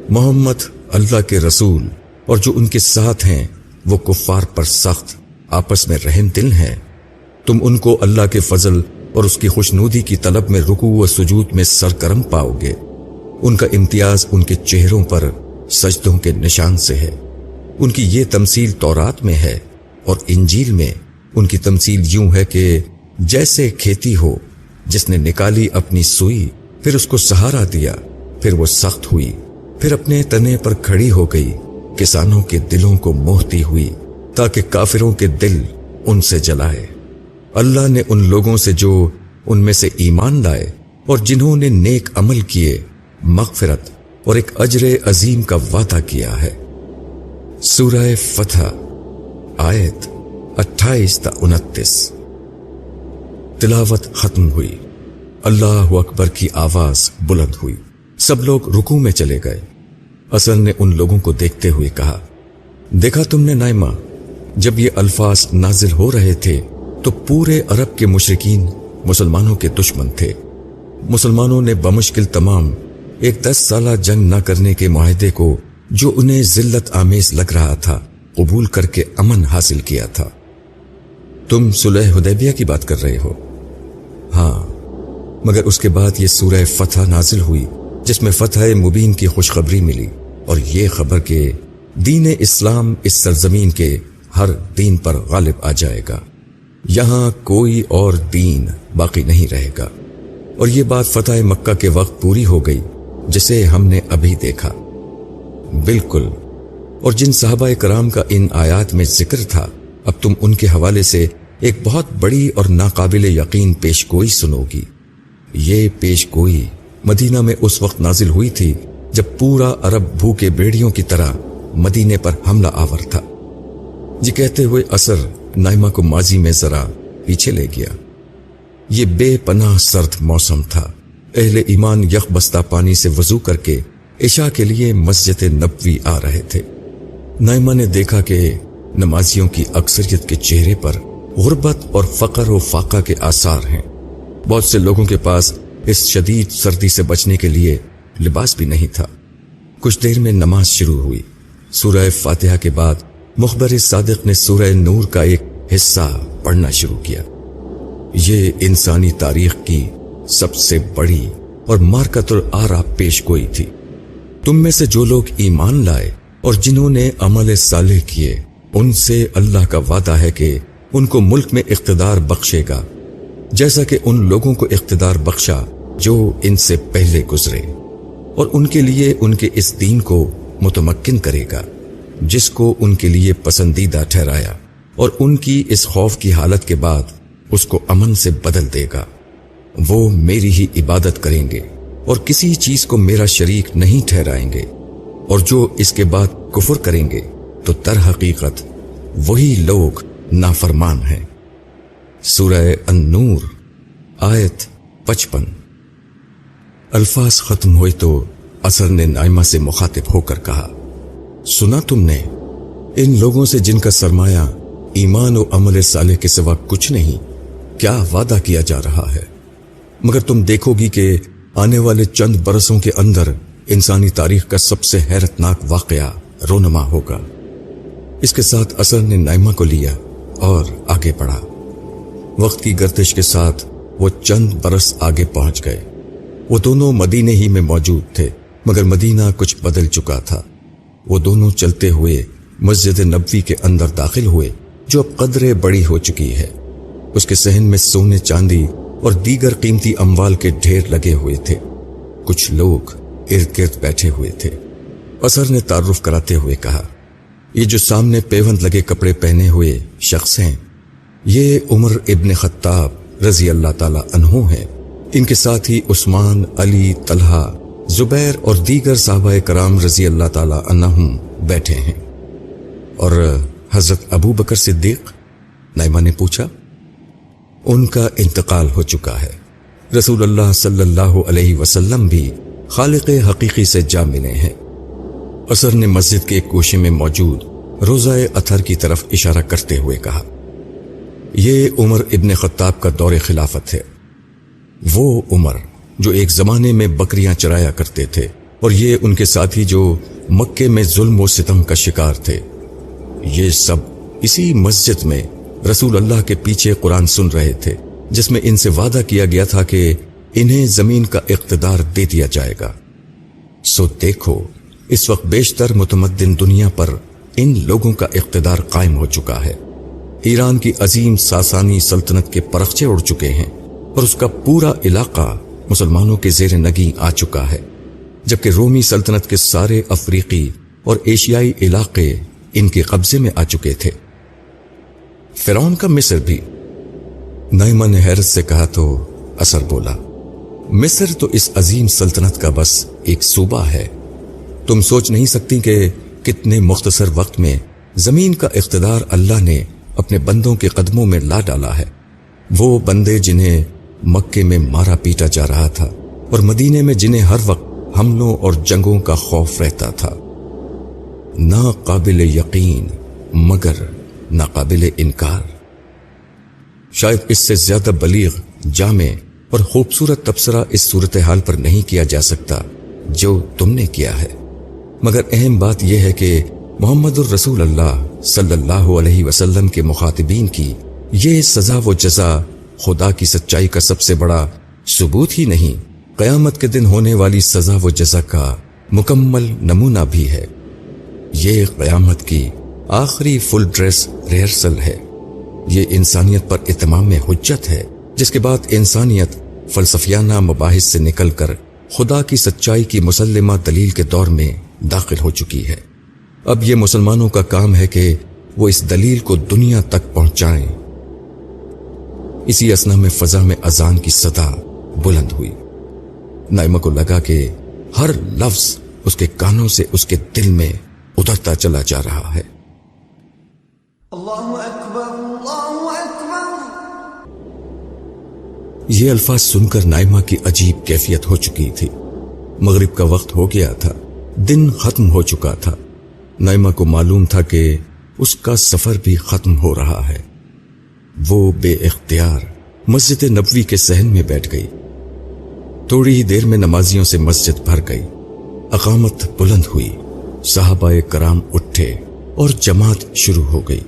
محمد اللہ کے رسول اور جو ان کے ساتھ ہیں وہ کفار پر سخت آپس میں رحم دل ہیں۔ تم ان کو اللہ کے فضل اور اس کی خوشنودی کی طلب میں رکوع و سجود میں سرگرم پاؤ گے۔ ان کا امتیاز ان کے چہروں پر سجدوں کے نشان سے ہے۔ ان کی یہ تمثیل تورات میں ہے اور انجیل میں ان کی تمثیل یوں ہے کہ جیسے کھیتی ہو جس نے نکالی اپنی سوئی، پھر اس کو سہارا دیا، پھر وہ سخت ہوئی، پھر اپنے تنے پر کھڑی ہو گئی، کسانوں کے دلوں کو موہتی ہوئی تاکہ کافروں کے دل ان سے جلائے۔ اللہ نے ان لوگوں سے جو ان میں سے ایمان لائے اور جنہوں نے نیک عمل کیے مغفرت اور ایک اجر عظیم کا وعدہ کیا ہے۔ سورہ فتح آیت 28 تا 29۔ تلاوت ختم ہوئی۔ اللہ اکبر کی آواز بلند ہوئی، سب لوگ رکوع میں چلے گئے۔ عصر نے ان لوگوں کو دیکھتے ہوئے کہا، دیکھا تم نے نائمہ، جب یہ الفاظ نازل ہو رہے تھے تو پورے عرب کے مشرکین مسلمانوں کے دشمن تھے۔ مسلمانوں نے بمشکل تمام ایک 10 سالہ جنگ نہ کرنے کے معاہدے کو، جو انہیں ذلت آمیز لگ رہا تھا، قبول کر کے امن حاصل کیا تھا۔ تم صلح حدیبیہ کی بات کر رہے ہو؟ ہاں، مگر اس کے بعد یہ سورہ فتح نازل ہوئی جس میں فتح مبین کی خوشخبری ملی، اور یہ خبر کہ دین اسلام اس سرزمین کے ہر دین پر غالب آ جائے گا، یہاں کوئی اور دین باقی نہیں رہے گا۔ اور یہ بات فتح مکہ کے وقت پوری ہو گئی جسے ہم نے ابھی دیکھا۔ بالکل، اور جن صحابہ کرام کا ان آیات میں ذکر تھا، اب تم ان کے حوالے سے ایک بہت بڑی اور ناقابل یقین پیش گوئی سنو گی۔ یہ پیش گوئی مدینہ میں اس وقت نازل ہوئی تھی جب پورا عرب بھوکے بیڑیوں کی طرح مدینے پر حملہ آور تھا۔ یہ کہتے ہوئے عصر نائمہ کو ماضی میں ذرا پیچھے لے گیا۔ یہ بے پناہ سرد موسم تھا۔ اہل ایمان یک بستہ پانی سے وضو کر کے عشاء کے لیے مسجد نبوی آ رہے تھے۔ نائمہ نے دیکھا کہ نمازیوں کی اکثریت کے چہرے پر غربت اور فقر و فاقہ کے آثار ہیں۔ بہت سے لوگوں کے پاس اس شدید سردی سے بچنے کے لیے لباس بھی نہیں تھا۔ کچھ دیر میں نماز شروع ہوئی۔ سورہ فاتحہ کے بعد مخبر صادق نے سورہ نور کا ایک حصہ پڑھنا شروع کیا۔ یہ انسانی تاریخ کی سب سے بڑی اور مارکۃ الآراء پیش گوئی تھی۔ تم میں سے جو لوگ ایمان لائے اور جنہوں نے عمل صالح کیے، ان سے اللہ کا وعدہ ہے کہ ان کو ملک میں اقتدار بخشے گا، جیسا کہ ان لوگوں کو اقتدار بخشا جو ان سے پہلے گزرے، اور ان کے لیے ان کے اس دین کو متمکن کرے گا جس کو ان کے لیے پسندیدہ ٹھہرایا، اور ان کی اس خوف کی حالت کے بعد اس کو امن سے بدل دے گا۔ وہ میری ہی عبادت کریں گے اور کسی چیز کو میرا شریک نہیں ٹھہرائیں گے، اور جو اس کے بعد کفر کریں گے تو در حقیقت وہی لوگ نافرمان ہیں۔ سورہ النور آیت 55۔ الفاظ ختم ہوئے تو عصر نے نائمہ سے مخاطب ہو کر کہا، سنا تم نے ان لوگوں سے جن کا سرمایہ ایمان و عمل صالح کے سوا کچھ نہیں، کیا وعدہ کیا جا رہا ہے؟ مگر تم دیکھو گی کہ آنے والے چند برسوں کے اندر انسانی تاریخ کا سب سے حیرت ناک واقعہ رونما ہوگا۔ اس کے ساتھ عصر نے نائمہ کو لیا اور آگے بڑھا۔ وقت کی گردش کے ساتھ وہ چند برس آگے پہنچ گئے۔ وہ دونوں مدینے ہی میں موجود تھے، مگر مدینہ کچھ بدل چکا تھا۔ وہ دونوں چلتے ہوئے مسجد نبوی کے اندر داخل ہوئے، جو اب قدرے بڑی ہو چکی ہے۔ اس کے صحن میں سونے چاندی اور دیگر قیمتی اموال کے ڈھیر لگے ہوئے تھے۔ کچھ لوگ ارد گرد بیٹھے ہوئے تھے۔ عصر نے تعارف کراتے ہوئے کہا، یہ جو سامنے پیوند لگے کپڑے پہنے ہوئے شخص ہیں، یہ عمر ابن خطاب رضی اللہ تعالی عنہ ہیں۔ ان کے ساتھ ہی عثمان، علی، طلحہ، زبیر اور دیگر صحابہ کرام رضی اللہ تعالی عنہم بیٹھے ہیں۔ اور حضرت ابو بکر صدیق؟ نائمہ نے پوچھا۔ ان کا انتقال ہو چکا ہے۔ رسول اللہ صلی اللہ علیہ وسلم بھی خالق حقیقی سے جا ملے ہیں۔ عصر نے مسجد کے ایک گوشے میں موجود روضہ اطہر کی طرف اشارہ کرتے ہوئے کہا، یہ عمر ابن خطاب کا دور خلافت ہے۔ وہ عمر جو ایک زمانے میں بکریاں چرایا کرتے تھے، اور یہ ان کے ساتھی جو مکے میں ظلم و ستم کا شکار تھے۔ یہ سب اسی مسجد میں رسول اللہ کے پیچھے قرآن سن رہے تھے، جس میں ان سے وعدہ کیا گیا تھا کہ انہیں زمین کا اقتدار دے دیا جائے گا۔ سو دیکھو، اس وقت بیشتر متمدن دنیا پر ان لوگوں کا اقتدار قائم ہو چکا ہے۔ ایران کی عظیم ساسانی سلطنت کے پرخچے اڑ چکے ہیں، اور اس کا پورا علاقہ مسلمانوں کے زیر نگیں آ چکا ہے، جبکہ رومی سلطنت کے سارے افریقی اور ایشیائی علاقے ان کے قبضے میں آ چکے تھے۔ فرعون کا مصر بھی؟ نائمہ نے حیرت سے کہا تو عصر بولا، مصر تو اس عظیم سلطنت کا بس ایک صوبہ ہے۔ تم سوچ نہیں سکتی کہ کتنے مختصر وقت میں زمین کا اقتدار اللہ نے اپنے بندوں کے قدموں میں لا ڈالا ہے۔ وہ بندے جنہیں مکے میں مارا پیٹا جا رہا تھا اور مدینے میں جنہیں ہر وقت حملوں اور جنگوں کا خوف رہتا تھا، نا قابل یقین مگر ناقابل انکار۔ شاید اس سے زیادہ بلیغ، جامع اور خوبصورت تبصرہ اس صورتحال پر نہیں کیا جا سکتا جو تم نے کیا ہے، مگر اہم بات یہ ہے کہ محمد الرسول اللہ صلی اللہ علیہ وسلم کے مخاطبین کی یہ سزا و جزا خدا کی سچائی کا سب سے بڑا ثبوت ہی نہیں، قیامت کے دن ہونے والی سزا و جزا کا مکمل نمونہ بھی ہے۔ یہ قیامت کی آخری فل ڈریس ریہرسل ہے، یہ انسانیت پر اتمام حجت ہے، جس کے بعد انسانیت فلسفیانہ مباحث سے نکل کر خدا کی سچائی کی مسلمہ دلیل کے دور میں داخل ہو چکی ہے۔ اب یہ مسلمانوں کا کام ہے کہ وہ اس دلیل کو دنیا تک پہنچائیں۔ اسی اثنا میں فضا میں اذان کی صدا بلند ہوئی۔ نائمہ کو لگا کہ ہر لفظ اس کے کانوں سے اس کے دل میں اترتا چلا جا رہا ہے۔ اللہ اکبر، اللہ اکبر۔ یہ الفاظ سن کر نائمہ کی عجیب کیفیت ہو چکی تھی۔ مغرب کا وقت ہو گیا تھا، دن ختم ہو چکا تھا۔ نائمہ کو معلوم تھا کہ اس کا سفر بھی ختم ہو رہا ہے۔ وہ بے اختیار مسجد نبوی کے صحن میں بیٹھ گئی۔ تھوڑی ہی دیر میں نمازیوں سے مسجد بھر گئی، اقامت بلند ہوئی، صحابہ کرام اٹھے اور جماعت شروع ہو گئی۔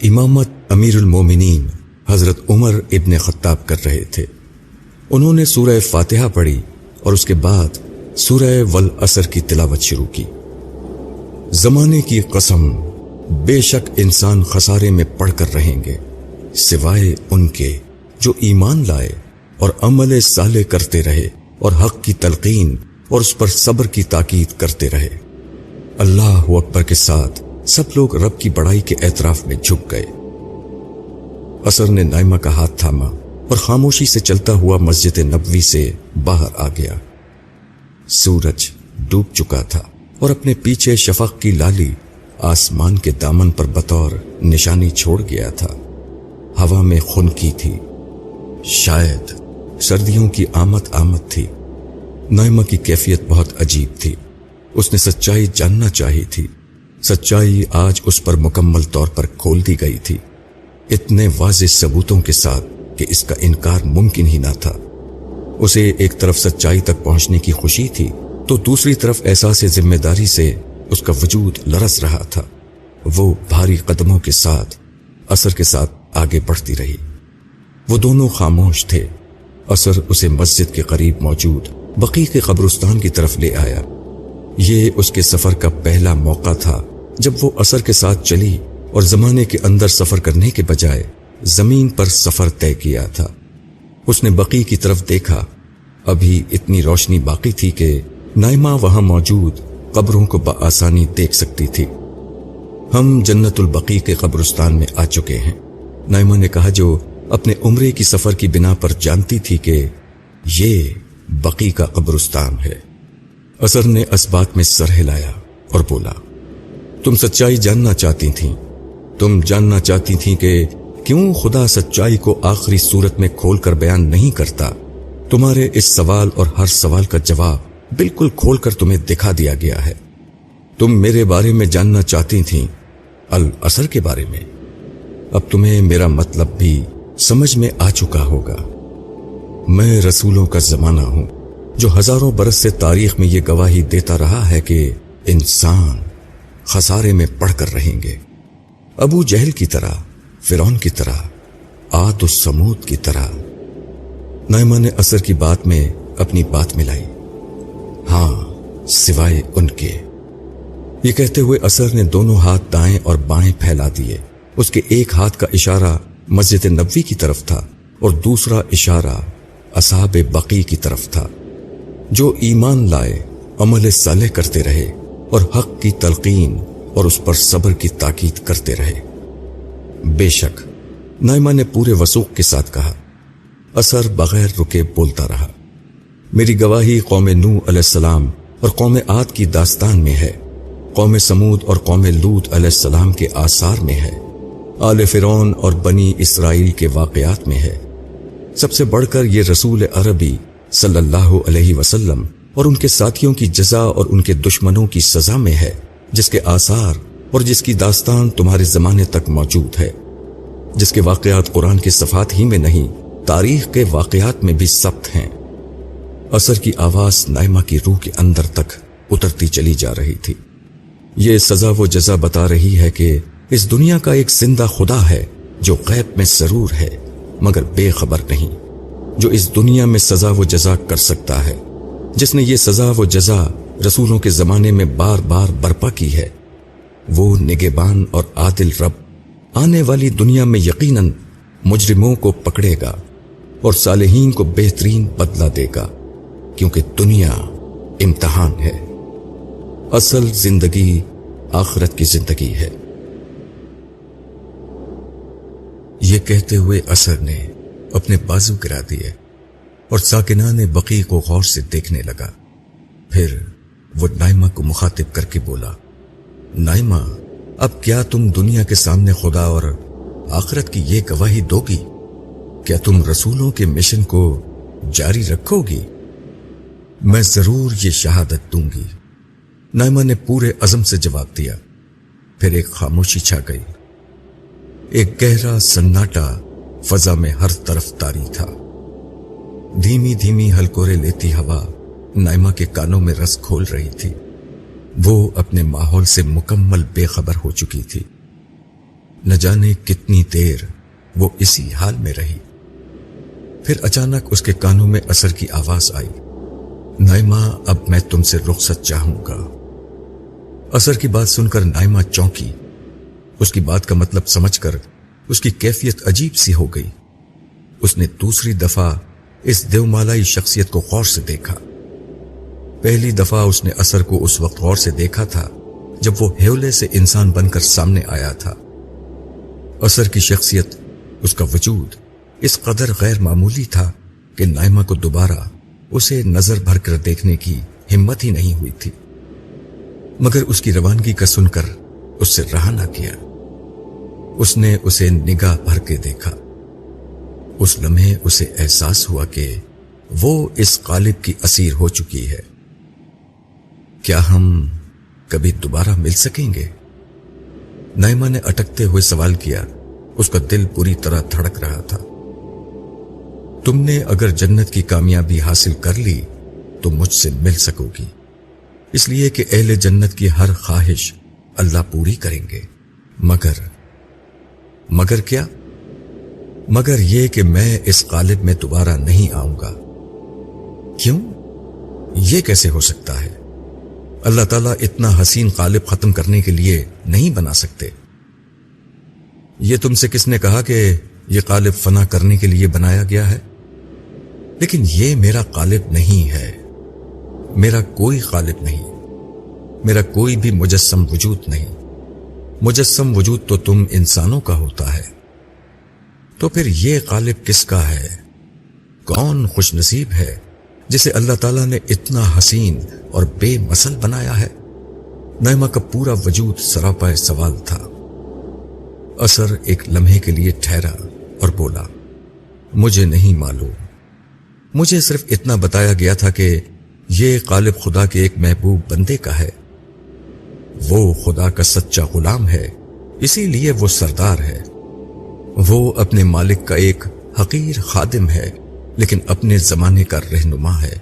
امامت امیر المومنین حضرت عمر ابن خطاب کر رہے تھے۔ انہوں نے سورہ فاتحہ پڑھی اور اس کے بعد سورہ والعصر کی تلاوت شروع کی۔ زمانے کی قسم، بے شک انسان خسارے میں پڑ کر رہیں گے سوائے ان کے جو ایمان لائے اور عمل صالح کرتے رہے اور حق کی تلقین اور اس پر صبر کی تاکید کرتے رہے۔ اللہ اکبر کے ساتھ سب لوگ رب کی بڑائی کے اعتراف میں جھک گئے۔ عصر نے نائمہ کا ہاتھ تھاما اور خاموشی سے چلتا ہوا مسجد نبوی سے باہر آ گیا۔ سورج ڈوب چکا تھا اور اپنے پیچھے شفق کی لالی آسمان کے دامن پر بطور نشانی چھوڑ گیا تھا۔ ہوا میں خنکی تھی، شاید سردیوں کی آمد تھی۔ نائمہ کی کیفیت بہت عجیب تھی۔ اس نے سچائی جاننا چاہی تھی۔ سچائی آج اس پر مکمل طور پر کھول دی گئی تھی، اتنے واضح ثبوتوں کے ساتھ کہ اس کا انکار ممکن ہی نہ تھا۔ اسے ایک طرف سچائی تک پہنچنے کی خوشی تھی تو دوسری طرف احساس ذمہ داری سے اس کا وجود لرز رہا تھا۔ وہ بھاری قدموں کے ساتھ عصر کے ساتھ آگے بڑھتی رہی۔ وہ دونوں خاموش تھے۔ عصر اسے مسجد کے قریب موجود بقیع کے قبرستان کی طرف لے آیا۔ یہ اس کے سفر کا پہلا موقع تھا جب وہ عصر کے ساتھ چلی اور زمانے کے اندر سفر کرنے کے بجائے زمین پر سفر طے کیا تھا۔ اس نے بقیع کی طرف دیکھا۔ ابھی اتنی روشنی باقی تھی کہ نائمہ وہاں موجود قبروں کو بآسانی دیکھ سکتی تھی۔ ہم جنت البقیع کے قبرستان میں آ چکے ہیں، نائمہ نے کہا، جو اپنے عمرے کی سفر کی بنا پر جانتی تھی کہ یہ بقیع کا قبرستان ہے۔ عصر نے اسبات میں سر ہلایا اور بولا، تم سچائی جاننا چاہتی تھیں، تم جاننا چاہتی تھیں کہ کیوں خدا سچائی کو آخری صورت میں کھول کر بیان نہیں کرتا؟ تمہارے اس سوال اور ہر سوال کا جواب بالکل کھول کر تمہیں دکھا دیا گیا ہے۔ تم میرے بارے میں جاننا چاہتی تھیں، العصر کے بارے میں۔ اب تمہیں میرا مطلب بھی سمجھ میں آ چکا ہوگا۔ میں رسولوں کا زمانہ ہوں جو ہزاروں برس سے تاریخ میں یہ گواہی دیتا رہا ہے کہ انسان خسارے میں پڑ کر رہیں گے، ابو جہل کی طرح، فرعون کی طرح، عاد و سمود کی طرح۔ نائمہ نے عصر کی بات میں اپنی بات ملائی، ہاں سوائے ان کے۔ یہ کہتے ہوئے عصر نے دونوں ہاتھ دائیں اور بائیں پھیلا دیے۔ اس کے ایک ہاتھ کا اشارہ مسجد نبوی کی طرف تھا اور دوسرا اشارہ اصحاب بقیع کی طرف تھا، جو ایمان لائے، عمل صالح کرتے رہے اور حق کی تلقین اور اس پر صبر کی تاکید کرتے رہے۔ بے شک، نائمہ نے پورے وثوق کے ساتھ کہا۔ عصر بغیر رکے بولتا رہا، میری گواہی قوم نوح علیہ السلام اور قوم عاد کی داستان میں ہے، قوم سمود اور قوم لوط علیہ السلام کے آثار میں ہے، آل فرعون اور بنی اسرائیل کے واقعات میں ہے، سب سے بڑھ کر یہ رسول عربی صلی اللہ علیہ وسلم اور ان کے ساتھیوں کی جزا اور ان کے دشمنوں کی سزا میں ہے، جس کے آثار اور جس کی داستان تمہارے زمانے تک موجود ہے، جس کے واقعات قرآن کے صفحات ہی میں نہیں، تاریخ کے واقعات میں بھی ثبت ہیں۔ عصر کی آواز نائمہ کی روح کے اندر تک اترتی چلی جا رہی تھی۔ یہ سزا و جزا بتا رہی ہے کہ اس دنیا کا ایک زندہ خدا ہے جو غیب میں ضرور ہے مگر بے خبر نہیں، جو اس دنیا میں سزا و جزا کر سکتا ہے، جس نے یہ سزا و جزا رسولوں کے زمانے میں بار بار برپا کی ہے۔ وہ نگہبان اور عادل رب آنے والی دنیا میں یقیناً مجرموں کو پکڑے گا اور صالحین کو بہترین بدلہ دے گا، کیونکہ دنیا امتحان ہے، اصل زندگی آخرت کی زندگی ہے۔ یہ کہتے ہوئے عصر نے اپنے بازو گرا دیے اور ساکنان بقیع کو غور سے دیکھنے لگا۔ پھر وہ نائمہ کو مخاطب کر کے بولا، نائمہ، اب کیا تم دنیا کے سامنے خدا اور آخرت کی یہ گواہی دو گی؟ کیا تم رسولوں کے مشن کو جاری رکھو گی؟ میں ضرور یہ شہادت دوں گی، نائمہ نے پورے عزم سے جواب دیا۔ پھر ایک خاموشی چھا گئی، ایک گہرا سناٹا فضا میں ہر طرف طاری تھا۔ دھیمی دھیمی ہلکورے لیتی ہوا نائمہ کے کانوں میں رس کھول رہی تھی۔ وہ اپنے ماحول سے مکمل بے خبر ہو چکی تھی۔ نہ جانے کتنی دیر وہ اسی حال میں رہی۔ پھر اچانک اس کے کانوں میں عصر کی آواز آئی، نائمہ، اب میں تم سے رخصت چاہوں گا۔ عصر کی بات سن کر نائمہ چونکی۔ اس کی بات کا مطلب سمجھ کر اس کی کیفیت عجیب سی ہو گئی۔ اس نے دوسری دفعہ اس دیومالائی شخصیت کو غور سے دیکھا۔ پہلی دفعہ اس نے عصر کو اس وقت غور سے دیکھا تھا جب وہ ہیولے سے انسان بن کر سامنے آیا تھا۔ عصر کی شخصیت، اس کا وجود اس قدر غیر معمولی تھا کہ نائمہ کو دوبارہ اسے نظر بھر کر دیکھنے کی ہمت ہی نہیں ہوئی تھی، مگر اس کی روانگی کا سن کر اس سے رہا نہ کیا۔ اس نے اسے نگاہ بھر کے دیکھا۔ اس لمحے اسے احساس ہوا کہ وہ اس قالب کی اسیر ہو چکی ہے۔ کیا ہم کبھی دوبارہ مل سکیں گے؟ نائمہ نے اٹکتے ہوئے سوال کیا۔ اس کا دل پوری طرح دھڑک رہا تھا۔ تم نے اگر جنت کی کامیابی حاصل کر لی تو مجھ سے مل سکو گی، اس لیے کہ اہل جنت کی ہر خواہش اللہ پوری کریں گے، مگر کیا؟ مگر یہ کہ میں اس قالب میں دوبارہ نہیں آؤں گا۔ کیوں؟ یہ کیسے ہو سکتا ہے؟ اللہ تعالیٰ اتنا حسین قالب ختم کرنے کے لیے نہیں بنا سکتے۔ یہ تم سے کس نے کہا کہ یہ قالب فنا کرنے کے لیے بنایا گیا ہے؟ لیکن یہ میرا قالب نہیں ہے، میرا کوئی قالب نہیں، میرا کوئی بھی مجسم وجود نہیں۔ مجسم وجود تو تم انسانوں کا ہوتا ہے، تو پھر یہ قالب کس کا ہے؟ کون خوش نصیب ہے جسے اللہ تعالیٰ نے اتنا حسین اور بے مثل بنایا ہے؟ نائمہ کا پورا وجود سراپا سوال تھا۔ عصر ایک لمحے کے لیے ٹھہرا اور بولا، مجھے نہیں معلوم، مجھے صرف اتنا بتایا گیا تھا کہ یہ قالب خدا کے ایک محبوب بندے کا ہے، وہ خدا کا سچا غلام ہے، اسی لیے وہ سردار ہے، وہ اپنے مالک کا ایک حقیر خادم ہے لیکن اپنے زمانے کا رہنما ہے۔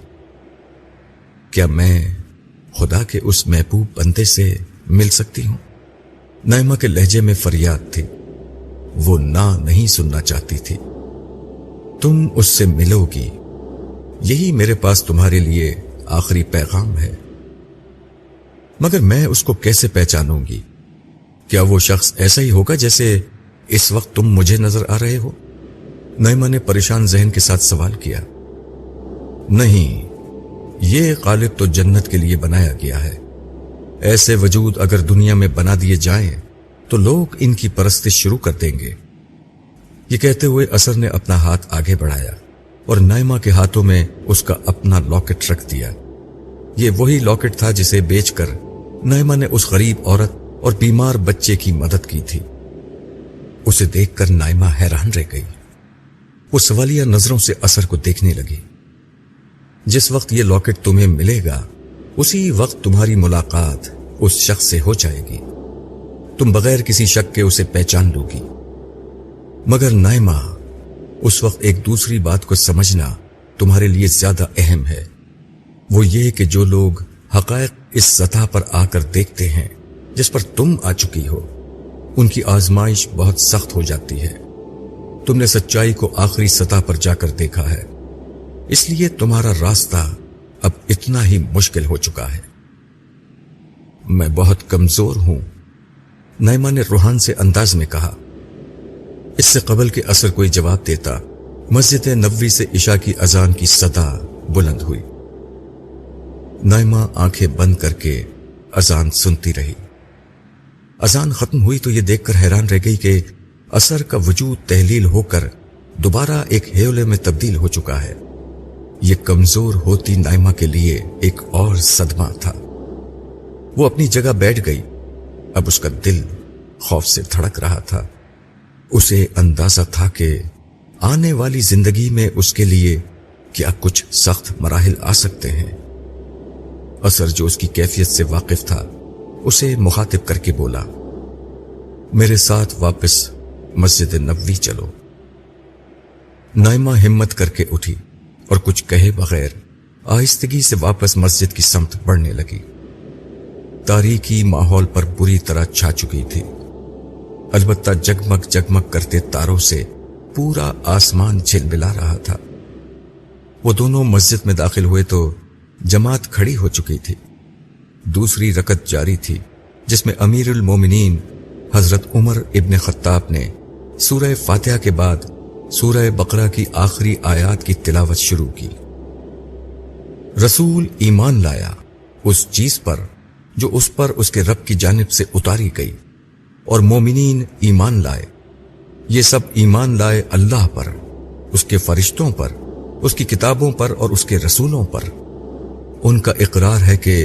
کیا میں خدا کے اس محبوب بندے سے مل سکتی ہوں؟ نائمہ کے لہجے میں فریاد تھی، وہ نہ نہیں سننا چاہتی تھی۔ تم اس سے ملو گی، یہی میرے پاس تمہارے لیے آخری پیغام ہے، مگر میں اس کو کیسے پہچانوں گی؟ کیا وہ شخص ایسا ہی ہوگا جیسے اس وقت تم مجھے نظر آ رہے ہو؟ نائمہ نے پریشان ذہن کے ساتھ سوال کیا۔ نہیں، یہ قالب تو جنت کے لیے بنایا گیا ہے۔ ایسے وجود اگر دنیا میں بنا دیے جائیں تو لوگ ان کی پرستش شروع کر دیں گے۔ یہ کہتے ہوئے عصر نے اپنا ہاتھ آگے بڑھایا اور نائمہ کے ہاتھوں میں اس کا اپنا لاکٹ رکھ دیا۔ یہ وہی لاکٹ تھا جسے بیچ کر نائمہ نے اس غریب عورت اور بیمار بچے کی مدد کی تھی۔ اسے دیکھ کر نائمہ حیران رہ گئی۔ وہ سوالیہ نظروں سے اثر کو دیکھنے لگی۔ جس وقت یہ لاکٹ تمہیں ملے گا اسی وقت تمہاری ملاقات اس شخص سے ہو جائے گی، تم بغیر کسی شک کے اسے پہچان لو گی۔ مگر نائمہ، اس وقت ایک دوسری بات کو سمجھنا تمہارے لیے زیادہ اہم ہے، وہ یہ کہ جو لوگ حقائق اس سطح پر آ کر دیکھتے ہیں جس پر تم آ چکی ہو، ان کی آزمائش بہت سخت ہو جاتی ہے۔ تم نے سچائی کو آخری سطح پر جا کر دیکھا ہے، اس لیے تمہارا راستہ اب اتنا ہی مشکل ہو چکا ہے۔ میں بہت کمزور ہوں، نائمہ نے روحان سے انداز میں کہا۔ اس سے قبل کہ عصر کوئی جواب دیتا، مسجد نبوی سے عشاء کی اذان کی صدا بلند ہوئی۔ نائمہ آنکھیں بند کر کے اذان سنتی رہی۔ اذان ختم ہوئی تو یہ دیکھ کر حیران رہ گئی کہ عصر کا وجود تحلیل ہو کر دوبارہ ایک ہیولے میں تبدیل ہو چکا ہے۔ یہ کمزور ہوتی نائمہ کے لیے ایک اور صدمہ تھا۔ وہ اپنی جگہ بیٹھ گئی۔ اب اس کا دل خوف سے دھڑک رہا تھا۔ اسے اندازہ تھا کہ آنے والی زندگی میں اس کے لیے کیا کچھ سخت مراحل آ سکتے ہیں۔ عصر جو اس کی کیفیت سے واقف تھا اسے مخاطب کر کے بولا، میرے ساتھ واپس مسجد نبوی چلو۔ نائمہ ہمت کر کے اٹھی اور کچھ کہے بغیر آہستگی سے واپس مسجد کی سمت بڑھنے لگی۔ تاریکی ماحول پر بری طرح چھا چکی تھی، البتہ جگمگ جگمگ کرتے تاروں سے پورا آسمان جھلملا رہا تھا۔ وہ دونوں مسجد میں داخل ہوئے تو جماعت کھڑی ہو چکی تھی۔ دوسری رکعت جاری تھی جس میں امیر المومنین حضرت عمر ابن خطاب نے سورہ فاتحہ کے بعد سورہ بقرہ کی آخری آیات کی تلاوت شروع کی۔ رسول ایمان لایا اس چیز پر جو اس پر اس کے رب کی جانب سے اتاری گئی، اور مومنین ایمان لائے، یہ سب ایمان لائے اللہ پر، اس کے فرشتوں پر، اس کی کتابوں پر اور اس کے رسولوں پر۔ ان کا اقرار ہے کہ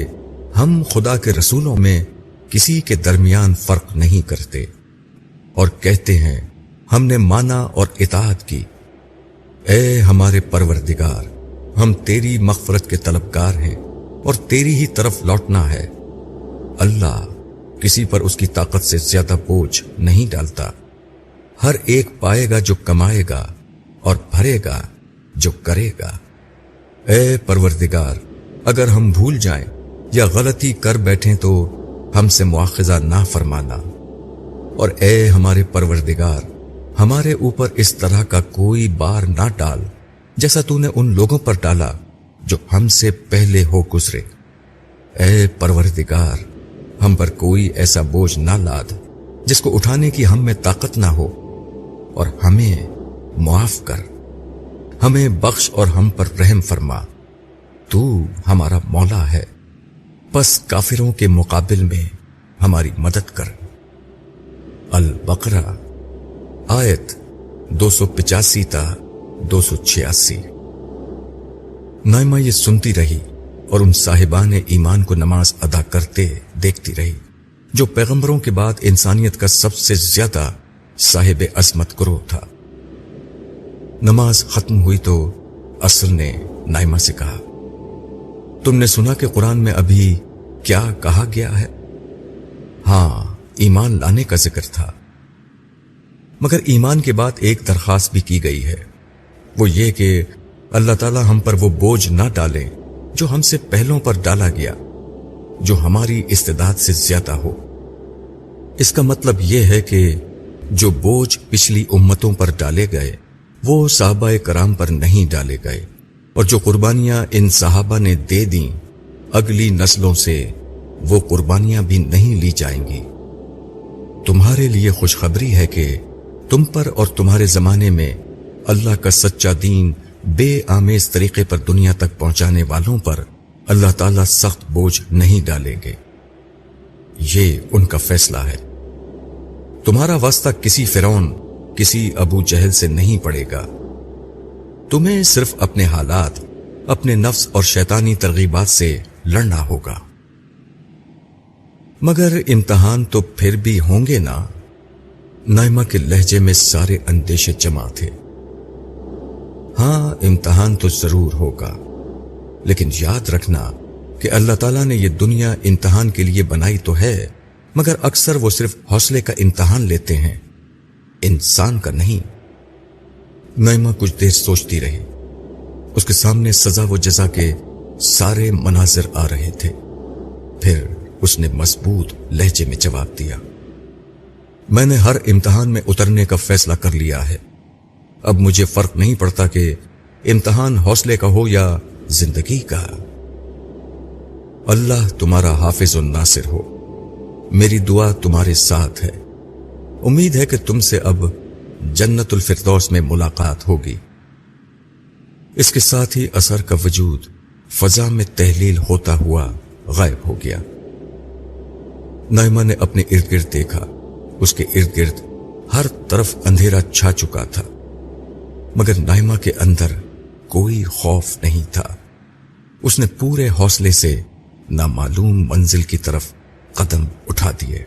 ہم خدا کے رسولوں میں کسی کے درمیان فرق نہیں کرتے، اور کہتے ہیں ہم نے مانا اور اطاعت کی۔ اے ہمارے پروردگار، ہم تیری مغفرت کے طلبگار ہیں اور تیری ہی طرف لوٹنا ہے۔ اللہ کسی پر اس کی طاقت سے زیادہ بوجھ نہیں ڈالتا، ہر ایک پائے گا جو کمائے گا اور بھرے گا جو کرے گا۔ اے پروردگار، اگر ہم بھول جائیں یا غلطی کر بیٹھیں تو ہم سے مواخذہ نہ فرمانا، اور اے ہمارے پروردگار، ہمارے اوپر اس طرح کا کوئی بار نہ ڈال جیسا تو نے ان لوگوں پر ڈالا جو ہم سے پہلے ہو گزرے۔ اے پروردگار، ہم پر کوئی ایسا بوجھ نہ لاد جس کو اٹھانے کی ہم میں طاقت نہ ہو، اور ہمیں معاف کر، ہمیں بخش اور ہم پر رحم فرما، تو ہمارا مولا ہے، پس کافروں کے مقابل میں ہماری مدد کر۔ البقرہ آیت 285 تا 286۔ نائمہ یہ سنتی رہی اور ان صاحبان ایمان کو نماز ادا کرتے دیکھتی رہی جو پیغمبروں کے بعد انسانیت کا سب سے زیادہ صاحب عظمت گروہ تھا۔ نماز ختم ہوئی تو عصر نے نائمہ سے کہا، تم نے سنا کہ قرآن میں ابھی کیا کہا گیا ہے؟ ہاں، ایمان لانے کا ذکر تھا، مگر ایمان کے بعد ایک درخواست بھی کی گئی ہے، وہ یہ کہ اللہ تعالی ہم پر وہ بوجھ نہ ڈالے جو ہم سے پہلوں پر ڈالا گیا، جو ہماری استعداد سے زیادہ ہو۔ اس کا مطلب یہ ہے کہ جو بوجھ پچھلی امتوں پر ڈالے گئے وہ صحابہ کرام پر نہیں ڈالے گئے، اور جو قربانیاں ان صحابہ نے دے دیں اگلی نسلوں سے وہ قربانیاں بھی نہیں لی جائیں گی۔ تمہارے لیے خوشخبری ہے کہ تم پر اور تمہارے زمانے میں اللہ کا سچا دین بے آمیز طریقے پر دنیا تک پہنچانے والوں پر اللہ تعالیٰ سخت بوجھ نہیں ڈالیں گے۔ یہ ان کا فیصلہ ہے۔ تمہارا واسطہ کسی فرعون، کسی ابو جہل سے نہیں پڑے گا۔ تمہیں صرف اپنے حالات، اپنے نفس اور شیطانی ترغیبات سے لڑنا ہوگا۔ مگر امتحان تو پھر بھی ہوں گے نا؟ نائمہ کے لہجے میں سارے اندیشے جمع تھے۔ ہاں امتحان تو ضرور ہوگا، لیکن یاد رکھنا کہ اللہ تعالیٰ نے یہ دنیا امتحان کے لیے بنائی تو ہے، مگر اکثر وہ صرف حوصلے کا امتحان لیتے ہیں، انسان کا نہیں۔ نعیمہ کچھ دیر سوچتی رہی۔ اس کے سامنے سزا و جزا کے سارے مناظر آ رہے تھے۔ پھر اس نے مضبوط لہجے میں جواب دیا، میں نے ہر امتحان میں اترنے کا فیصلہ کر لیا ہے۔ اب مجھے فرق نہیں پڑتا کہ امتحان حوصلے کا ہو یا زندگی کا۔ اللہ تمہارا حافظ و ناصر ہو، میری دعا تمہارے ساتھ ہے۔ امید ہے کہ تم سے اب جنت الفردوس میں ملاقات ہوگی۔ اس کے ساتھ ہی اثر کا وجود فضا میں تحلیل ہوتا ہوا غائب ہو گیا۔ نعیمہ نے اپنے ارد گرد دیکھا۔ اس کے ارد گرد ہر طرف اندھیرا چھا چکا تھا، مگر نعیمہ کے اندر کوئی خوف نہیں تھا۔ اس نے پورے حوصلے سے نامعلوم منزل کی طرف قدم اٹھا دیے۔